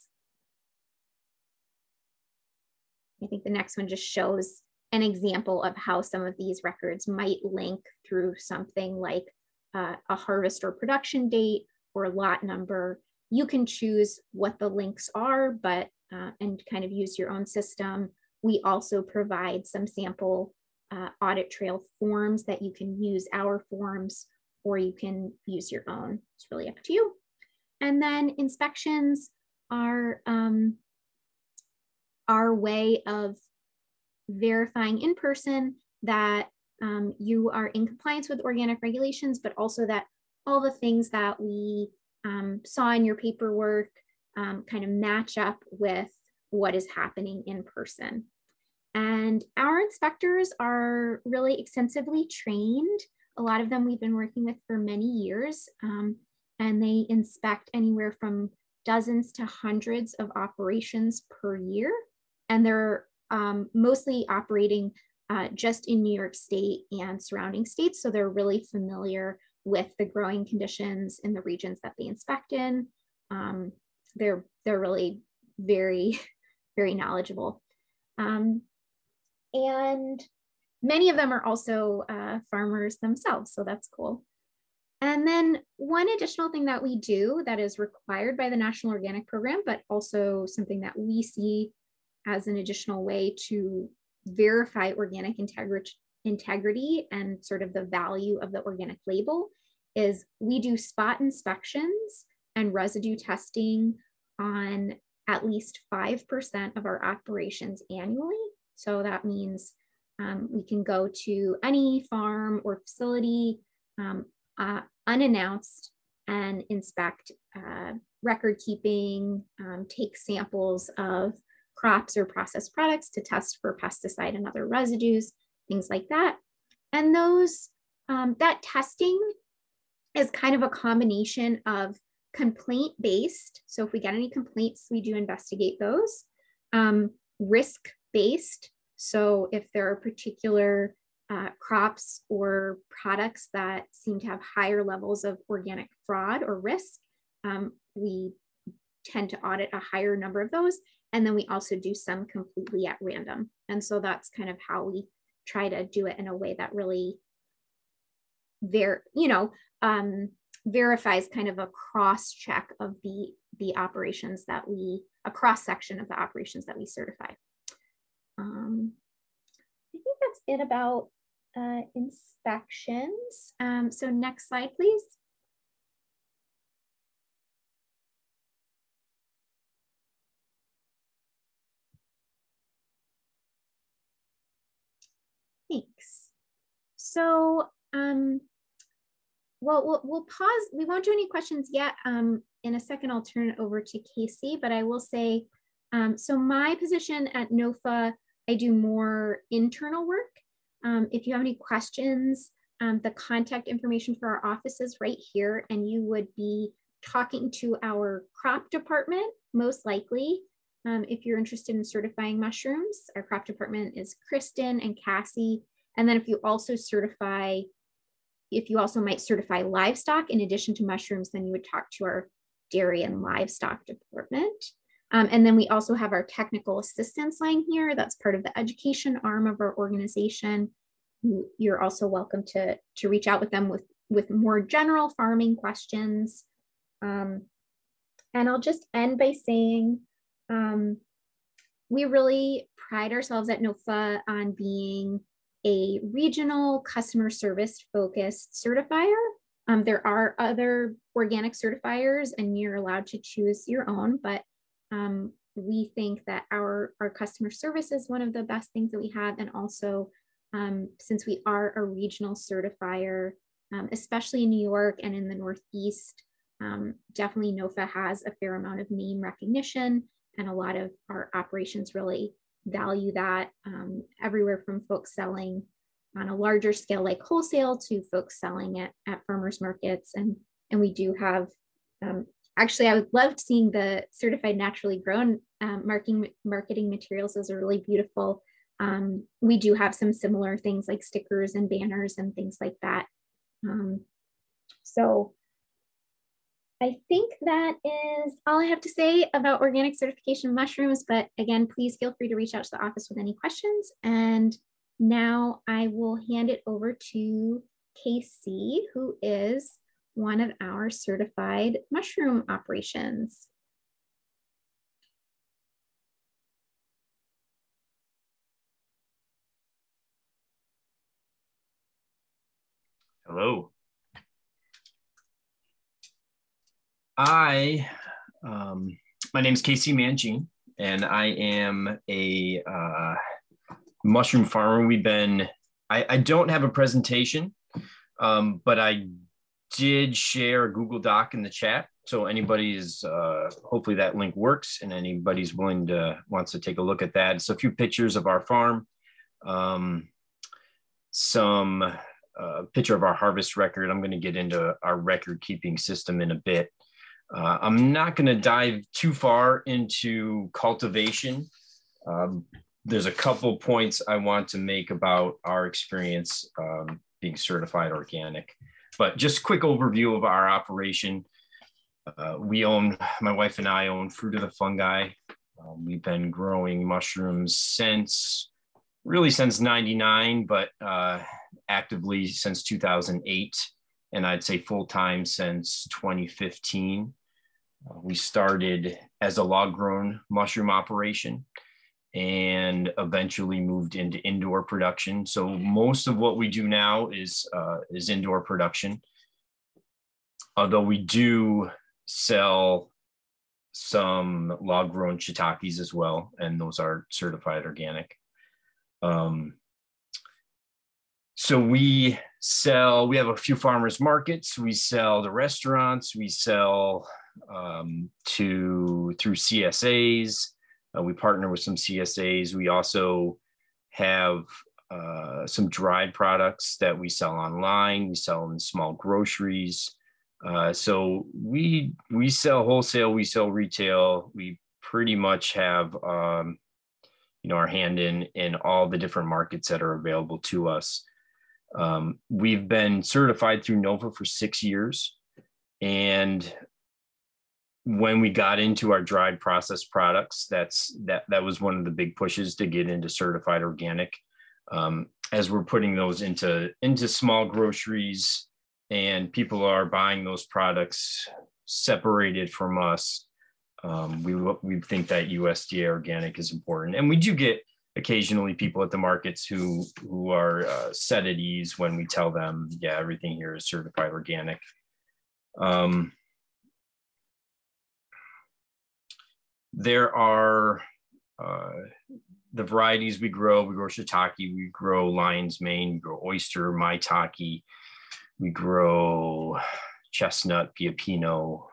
Speaker 4: I think the next one just shows an example of how some of these records might link through something like a harvest or production date or lot number. You can choose what the links are, but and kind of use your own system. We also provide some sample audit trail forms that you can use our forms, or you can use your own. It's really up to you. And then inspections are our way of verifying in person that you are in compliance with organic regulations, but also that all the things that we saw in your paperwork kind of match up with what is happening in person. And our inspectors are really extensively trained. A lot of them we've been working with for many years, and they inspect anywhere from dozens to hundreds of operations per year. And they're mostly operating just in New York State and surrounding states. So they're really familiar with the growing conditions in the regions that they inspect in. They're really very, very knowledgeable. And many of them are also farmers themselves, so that's cool. And then one additional thing that we do that is required by the National Organic Program, but also something that we see as an additional way to verify organic integrity and sort of the value of the organic label, is we do spot inspections and residue testing on at least 5% of our operations annually. So that means we can go to any farm or facility unannounced and inspect record keeping, take samples of crops or processed products to test for pesticide and other residues, things like that. And those that testing is kind of a combination of complaint-based. So if we get any complaints, we do investigate those. Risk-based. So if there are particular crops or products that seem to have higher levels of organic fraud or risk, we tend to audit a higher number of those. And then we also do some completely at random. And so that's kind of how we try to do it in a way that really verifies kind of a cross check of the operations that a cross section of the operations that we certify. I think that's it about inspections. So next slide, please. Thanks. So, well, we'll pause. We won't do any questions yet. In a second, I'll turn it over to Casey, but I will say, so my position at NOFA, I do more internal work. If you have any questions, the contact information for our office is right here, and you would be talking to our crop department, most likely. If you're interested in certifying mushrooms, our crop department is Kristen and Cassie. And then if you also might certify livestock in addition to mushrooms, then you would talk to our dairy and livestock department. And then we also have our technical assistance line here. That's part of the education arm of our organization. You're also welcome to reach out with them with more general farming questions. And I'll just end by saying, we really pride ourselves at NOFA on being a regional customer service focused certifier. There are other organic certifiers and you're allowed to choose your own, but we think that our customer service is one of the best things that we have. And also, since we are a regional certifier, especially in New York and in the Northeast, definitely NOFA has a fair amount of name recognition, and a lot of our operations really value that, everywhere from folks selling on a larger scale like wholesale to folks selling at farmers markets. And we do have, actually, I loved seeing the certified naturally grown marketing materials. Those are really beautiful. We do have some similar things like stickers and banners and things like that. So I think that is all I have to say about organic certification of mushrooms. But again, please feel free to reach out to the office with any questions. And now I will hand it over to Casey, who is one of our certified mushroom operations.
Speaker 5: Hello. My name is Cng Manchin, and I am a mushroom farmer. I don't have a presentation, but I did share a Google Doc in the chat. So anybody's, hopefully that link works and anybody's wants to take a look at that. It's a few pictures of our farm, some picture of our harvest record. I'm going to get into our record keeping system in a bit. I'm not going to dive too far into cultivation. There's a couple points I want to make about our experience being certified organic, but just quick overview of our operation. My wife and I own Fruit of the Fungi. We've been growing mushrooms since 99, but actively since 2008. And I'd say full-time since 2015. We started as a log-grown mushroom operation and eventually moved into indoor production. So most of what we do now is indoor production, although we do sell some log-grown shiitakes as well, and those are certified organic. So we have a few farmers markets, we sell to restaurants, we sell through CSAs. We partner with some CSAs. We also have some dried products that we sell online. We sell in small groceries. So we sell wholesale, we sell retail. We pretty much have our hand in all the different markets that are available to us. We've been certified through NOVA for 6 years, and when we got into our dried processed products, that was one of the big pushes to get into certified organic. As we're putting those into small groceries and people are buying those products separated from us, we think that USDA organic is important. And we do get occasionally people at the markets who are set at ease when we tell them, yeah, everything here is certified organic. There are the varieties we grow. We grow shiitake, we grow lion's mane, we grow oyster, maitake, we grow chestnut, piapino,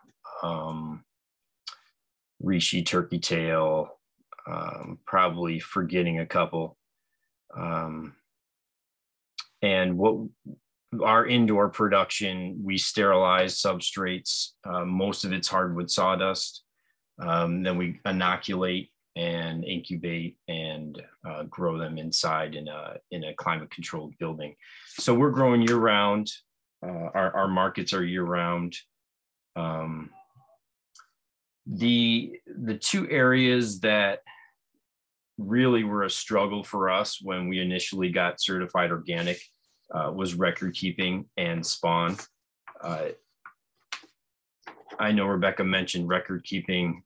Speaker 5: reishi, turkey tail, probably forgetting a couple. And what our indoor production, we sterilize substrates. Most of it's hardwood sawdust. Then we inoculate and incubate and grow them inside in a climate controlled building. So we're growing year round. Our markets are year round. The two areas that really were a struggle for us when we initially got certified organic was record keeping and spawn. I know Rebecca mentioned record keeping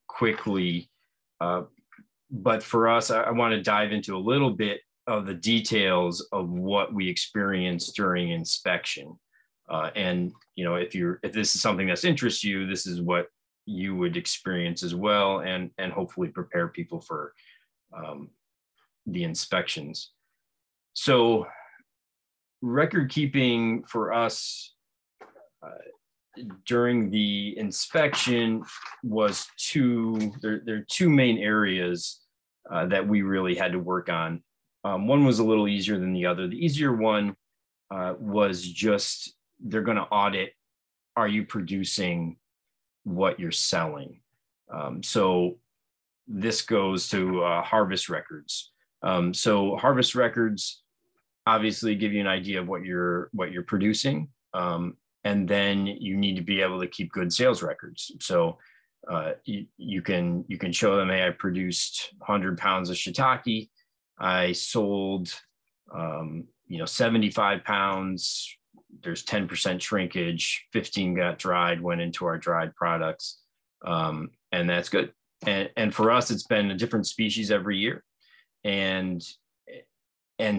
Speaker 5: quickly, but for us, I want to dive into a little bit of the details of what we experienced during inspection. And if this is something that interests you, this is what you would experience as well, and hopefully prepare people for the inspections. So record keeping for us during the inspection was there are two main areas that we really had to work on. One was a little easier than the other. The easier one was just they're going to audit, are you producing what you're selling? So this goes to harvest records. So harvest records obviously give you an idea of what you're producing. And then you need to be able to keep good sales records. So you can show them, hey, I produced 100 pounds of shiitake. I sold 75 pounds. There's 10% shrinkage, 15 got dried, went into our dried products. And that's good. And for us, it's been a different species every year. And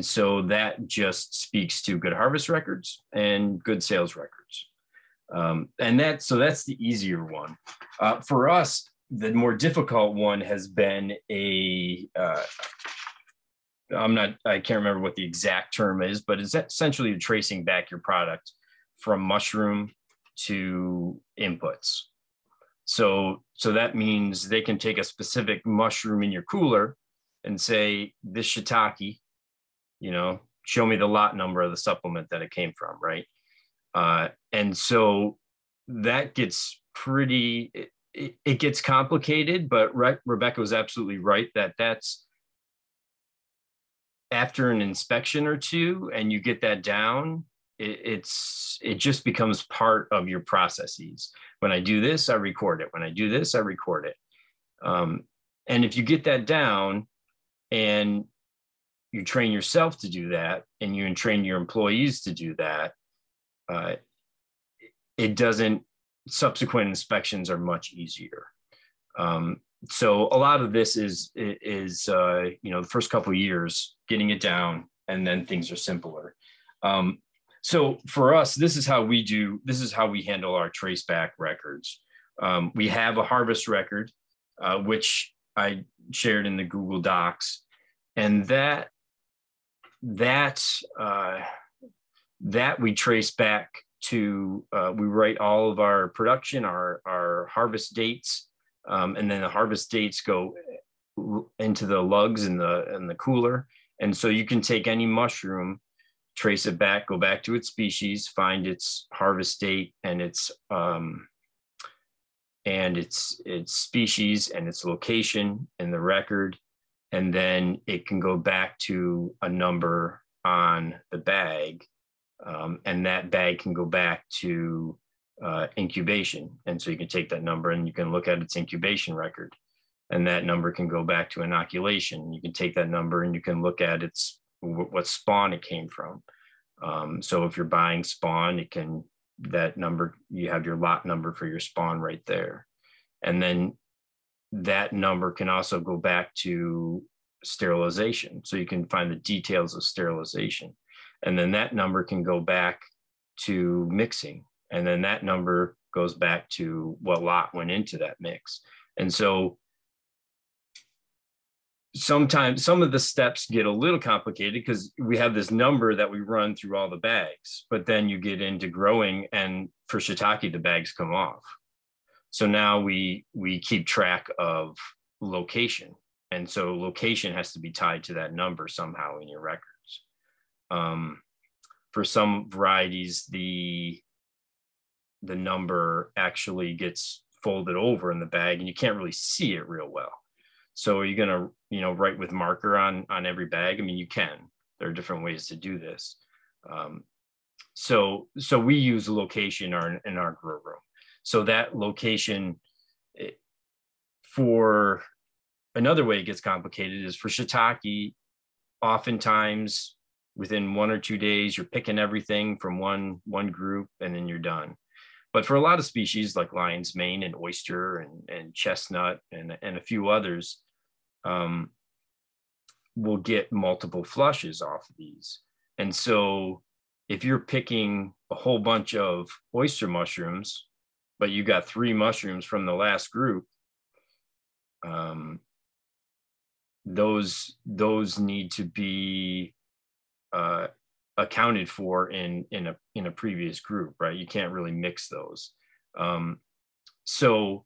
Speaker 5: so that just speaks to good harvest records and good sales records. And that's the easier one. For us, the more difficult one has been I can't remember what the exact term is, but it's essentially tracing back your product from mushroom to inputs. So that means they can take a specific mushroom in your cooler and say, this shiitake, show me the lot number of the supplement that it came from, right? And so that gets pretty, it gets complicated, but Rebecca was absolutely right that that's after an inspection or two and you get that down, it just becomes part of your processes. When I do this, I record it. When I do this, I record it. And if you get that down and you train yourself to do that, and you train your employees to do that, it doesn't, subsequent inspections are much easier. So a lot of this is the first couple of years getting it down, and then things are simpler. So for us, this is how we handle our traceback records. We have a harvest record, which I shared in the Google Docs, and that we trace back to, we write all of our production, our harvest dates, and then the harvest dates go into the lugs in the cooler. And so you can take any mushroom, trace it back, go back to its species, find its harvest date and its species and its location in the record. And then it can go back to a number on the bag. And that bag can go back to incubation. And so you can take that number and you can look at its incubation record. And that number can go back to inoculation. You can take that number and you can look at what spawn it came from. So if you're buying spawn, that number, you have your lot number for your spawn right there. And then that number can also go back to sterilization. So you can find the details of sterilization. And then that number can go back to mixing. And then that number goes back to what lot went into that mix. And so sometimes some of the steps get a little complicated because we have this number that we run through all the bags, but then you get into growing, and for shiitake, the bags come off. So now we keep track of location. And so location has to be tied to that number somehow in your records. For some varieties, the number actually gets folded over in the bag and you can't really see it real well. So are you going to, write with marker on every bag? I mean, you can. There are different ways to do this. So we use location in our grow room. So that location, for another way it gets complicated is for shiitake, oftentimes within 1 or 2 days, you're picking everything from one group and then you're done. But for a lot of species like lion's mane and oyster and chestnut and a few others, we'll get multiple flushes off of these. And so if you're picking a whole bunch of oyster mushrooms, but you got 3 mushrooms from the last group, those need to be accounted for in a previous group, right? You can't really mix those. So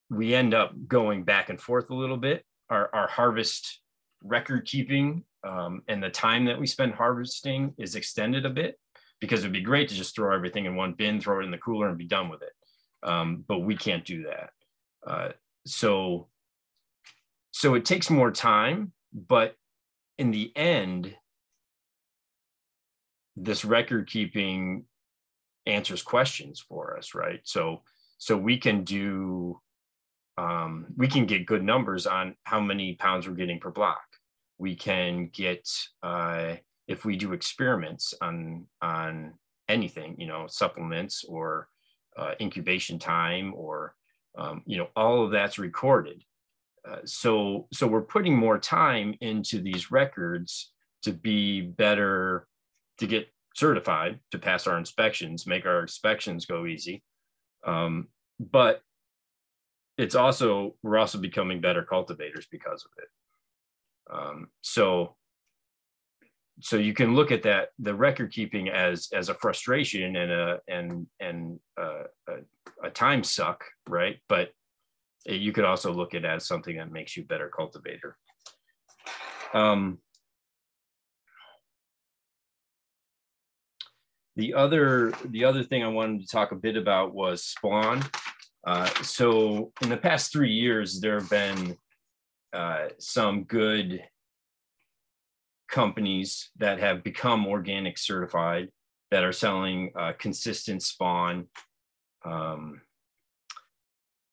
Speaker 5: we end up going back and forth a little bit. Our harvest record keeping and the time that we spend harvesting is extended a bit, because it'd be great to just throw everything in one bin, throw it in the cooler and be done with it. But we can't do that. So it takes more time, but in the end, this record keeping answers questions for us, right? So we can do, we can get good numbers on how many pounds we're getting per block. We can get, if we do experiments on anything, supplements or incubation time or, all of that's recorded. So we're putting more time into these records to be better, to get certified, to pass our inspections, make our inspections go easy. But we're also becoming better cultivators because of it. So you can look at that, the record keeping as a frustration and a time suck, right? But you could also look at it as something that makes you a better cultivator. The other thing I wanted to talk a bit about was spawn. So in the past 3 years, there have been some good companies that have become organic certified that are selling consistent spawn,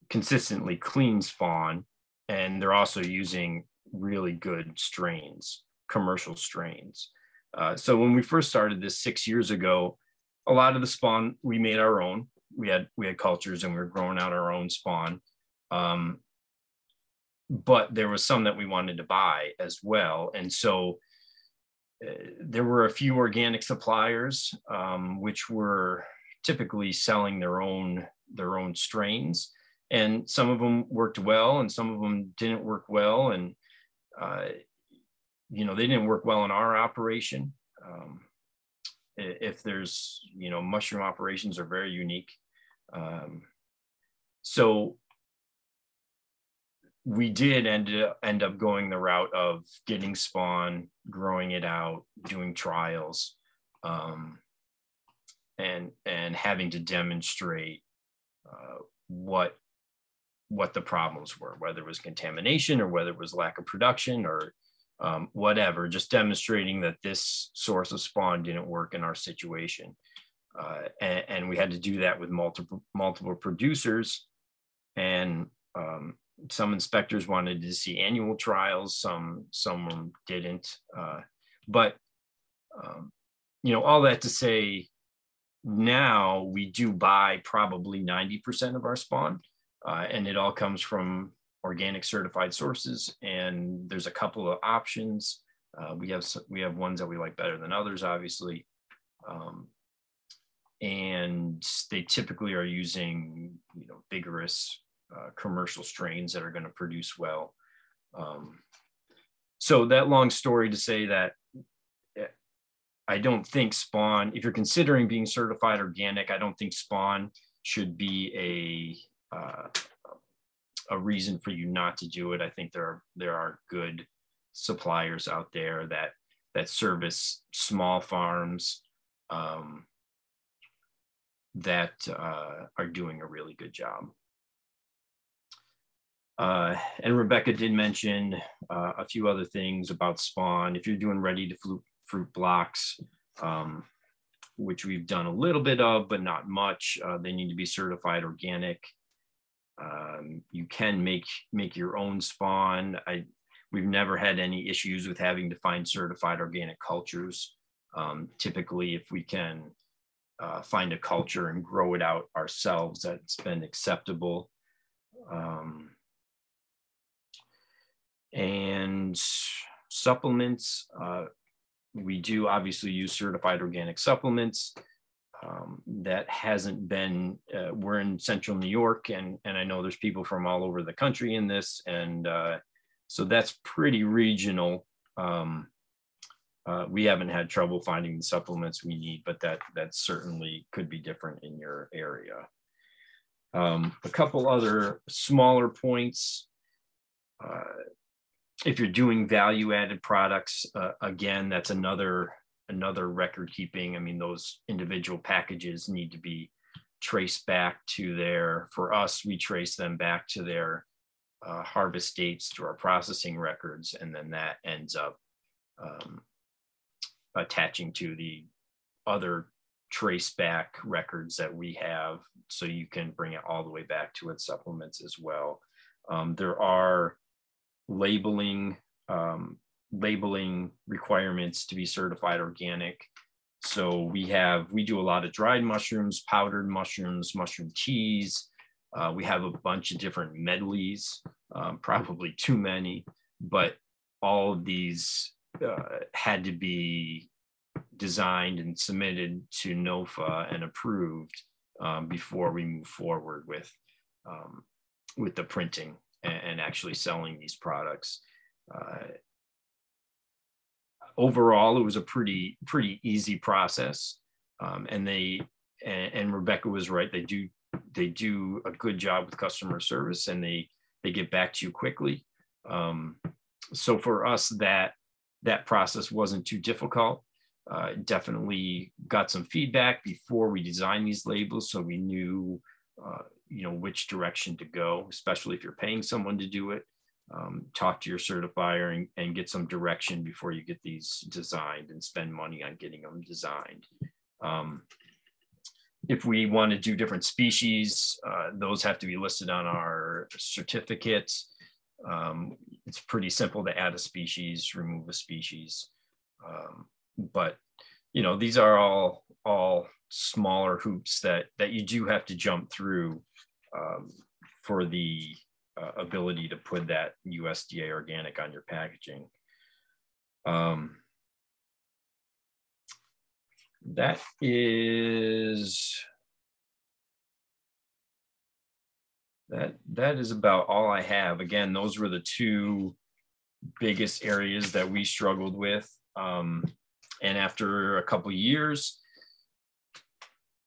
Speaker 5: consistently clean spawn, and they're also using really good strains, commercial strains. So when we first started this 6 years ago, a lot of the spawn we made our own. We had cultures and we were growing out our own spawn. But there was some that we wanted to buy as well. And so there were a few organic suppliers, which were typically selling their own strains. And some of them worked well and some of them didn't work well. And, you know, they didn't work well in our operation. If there's, you know, mushroom operations are very unique. So we did end up going the route of getting spawn, growing it out, doing trials, and having to demonstrate what the problems were, whether it was contamination or whether it was lack of production or whatever, just demonstrating that this source of spawn didn't work in our situation. And we had to do that with multiple producers, and some inspectors wanted to see annual trials, some didn't. But you know, all that to say, now we do buy probably 90% of our spawn, and it all comes from organic certified sources. And there's a couple of options. We have ones that we like better than others, obviously. And they typically are using, you know, vigorous commercial strains that are going to produce well. So that long story to say that I don't think spawn, if you're considering being certified organic, I don't think spawn should be a reason for you not to do it. I think there are good suppliers out there that service small farms that are doing a really good job. And Rebecca did mention a few other things about spawn. If you're doing ready to fruit blocks, which we've done a little bit of, but not much, they need to be certified organic. You can make your own spawn. We've never had any issues with having to find certified organic cultures. Typically, if we can find a culture and grow it out ourselves, that's been acceptable. And supplements, we do obviously use certified organic supplements. That hasn't been, we're in central New York, and I know there's people from all over the country in this, and so that's pretty regional. We haven't had trouble finding the supplements we need, but that certainly could be different in your area. A couple other smaller points. If you're doing value-added products, again, that's another record keeping. I mean, those individual packages need to be traced back to for us, we trace them back to their harvest dates to our processing records, and then that ends up attaching to the other traceback records that we have, so you can bring it all the way back to its supplements as well. There are labeling requirements to be certified organic. So we do a lot of dried mushrooms, powdered mushrooms, mushroom teas. We have a bunch of different medleys, probably too many, but all of these had to be designed and submitted to NOFA and approved before we move forward with the printing and actually selling these products. Overall, it was a pretty easy process, and Rebecca was right. They do a good job with customer service, and they get back to you quickly. So for us, that process wasn't too difficult. definitely got some feedback before we designed these labels, so we knew which direction to go, especially if you're paying someone to do it. Talk to your certifier and get some direction before you get these designed and spend money on getting them designed. If we want to do different species, those have to be listed on our certificates. It's pretty simple to add a species, remove a species. But these are all smaller hoops that you do have to jump through for the ability to put that USDA organic on your packaging. That is about all I have. Again, those were the two biggest areas that we struggled with. And after a couple of years,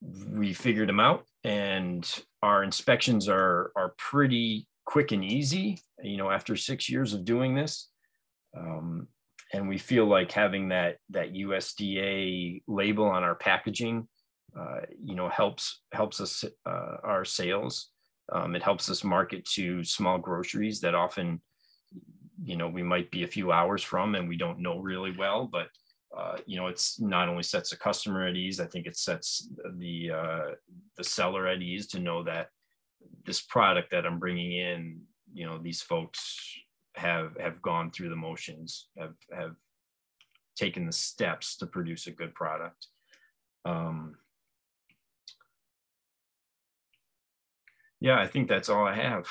Speaker 5: we figured them out, and our inspections are pretty quick and easy, after 6 years of doing this. And we feel like having that USDA label on our packaging, helps us, our sales. It helps us market to small groceries that often, we might be a few hours from and we don't know really well, but it's not only sets the customer at ease, I think it sets the seller at ease to know that this product that I'm bringing in, these folks have gone through the motions, have taken the steps to produce a good product. Yeah, I think that's all I have.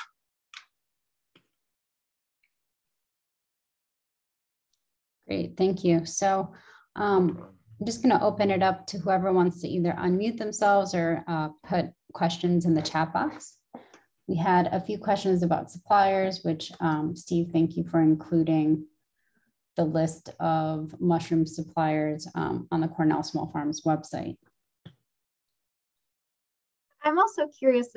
Speaker 1: Great, thank you. So I'm just going to open it up to whoever wants to either unmute themselves or put questions in the chat box. We had a few questions about suppliers, which Steve, thank you for including the list of mushroom suppliers on the Cornell Small Farms website.
Speaker 4: I'm also curious,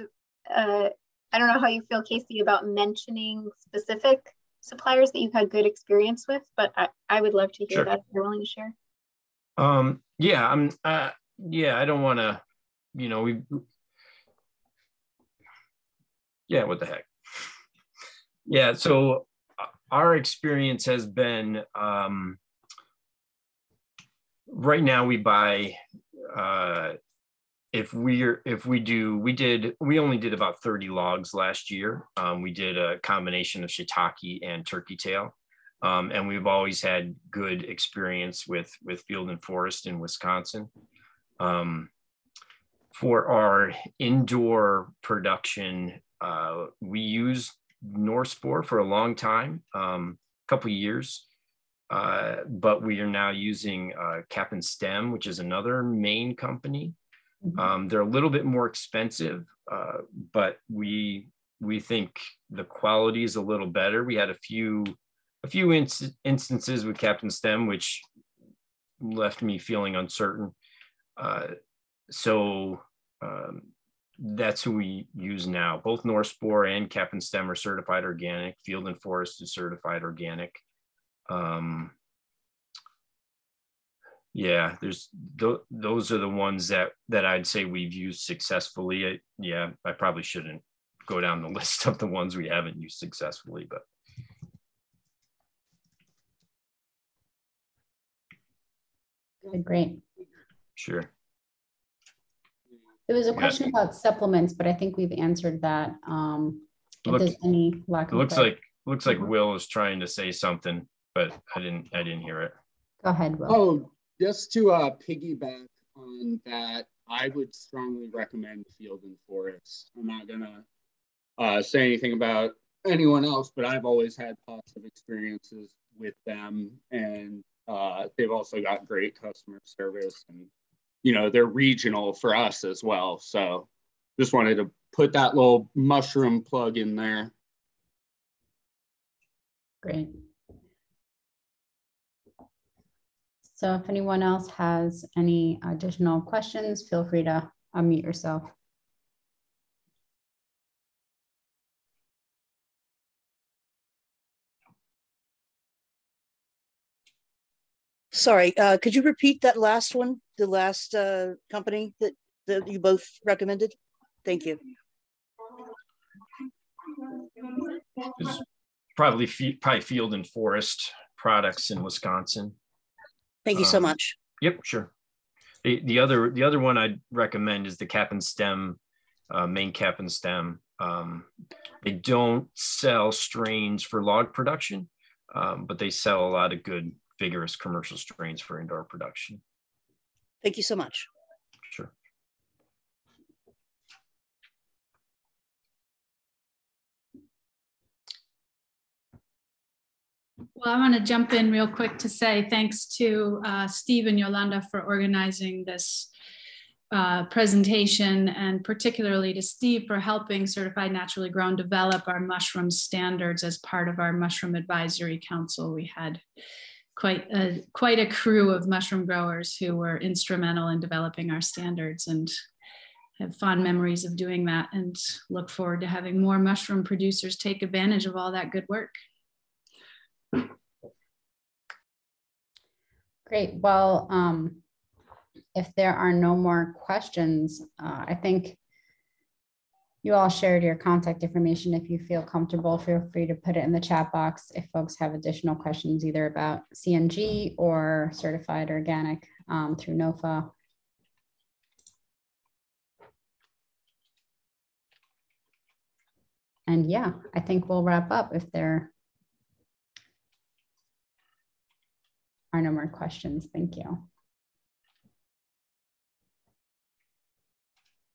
Speaker 4: I don't know how you feel, Casey, about mentioning specific suppliers that you've had good experience with, but I would love to hear
Speaker 5: Sure.
Speaker 4: that if you're willing to share.
Speaker 5: I don't want to, what the heck. Yeah, so our experience has been, right now we buy, we only did about 30 logs last year. We did a combination of Shiitake and turkey tail. And we've always had good experience with Field and Forest in Wisconsin. For our indoor production, we used Norspor for a long time, a couple of years, but we are now using Cap and Stem, which is another Maine company. They're a little bit more expensive, but we think the quality is a little better. We had a few instances with Captain Stem, which left me feeling uncertain. That's who we use now. Both Norspor and Captain Stem are certified organic. Field and Forest is certified organic. Yeah, those are the ones that I'd say we've used successfully. I probably shouldn't go down the list of the ones we haven't used successfully, but.
Speaker 1: Great.
Speaker 5: Sure.
Speaker 1: There was a question about supplements, but I think we've answered that. If there's any lack of
Speaker 5: looks like Will is trying to say something, but I didn't hear it.
Speaker 1: Go ahead, Will.
Speaker 3: Oh, just to piggyback on that, I would strongly recommend Field and Forest. I'm not gonna say anything about anyone else, but I've always had positive experiences with them, and they've also got great customer service, and they're regional for us as well. So just wanted to put that little mushroom plug in there.
Speaker 1: Great. So if anyone else has any additional questions, feel free to unmute yourself.
Speaker 6: Sorry, could you repeat that last one, the last company that you both recommended? Thank you.
Speaker 5: Probably Field and Forest Products in Wisconsin.
Speaker 6: Thank you so much.
Speaker 5: Yep, sure. The other one I'd recommend is the Cap and Stem, main Cap and Stem. They don't sell strains for log production, but they sell a lot of good, vigorous commercial strains for indoor production.
Speaker 6: Thank you so much.
Speaker 5: Sure.
Speaker 2: Well, I want to jump in real quick to say thanks to Steve and Yolanda for organizing this presentation, and particularly to Steve for helping Certified Naturally Grown develop our mushroom standards as part of our Mushroom Advisory Council. We had quite a crew of mushroom growers who were instrumental in developing our standards, and have fond memories of doing that, and look forward to having more mushroom producers take advantage of all that good work.
Speaker 1: Great. Well, if there are no more questions, I think you all shared your contact information. If you feel comfortable, feel free to put it in the chat box if folks have additional questions, either about CNG or certified organic through NOFA. And yeah, I think we'll wrap up if there are no more questions. Thank you.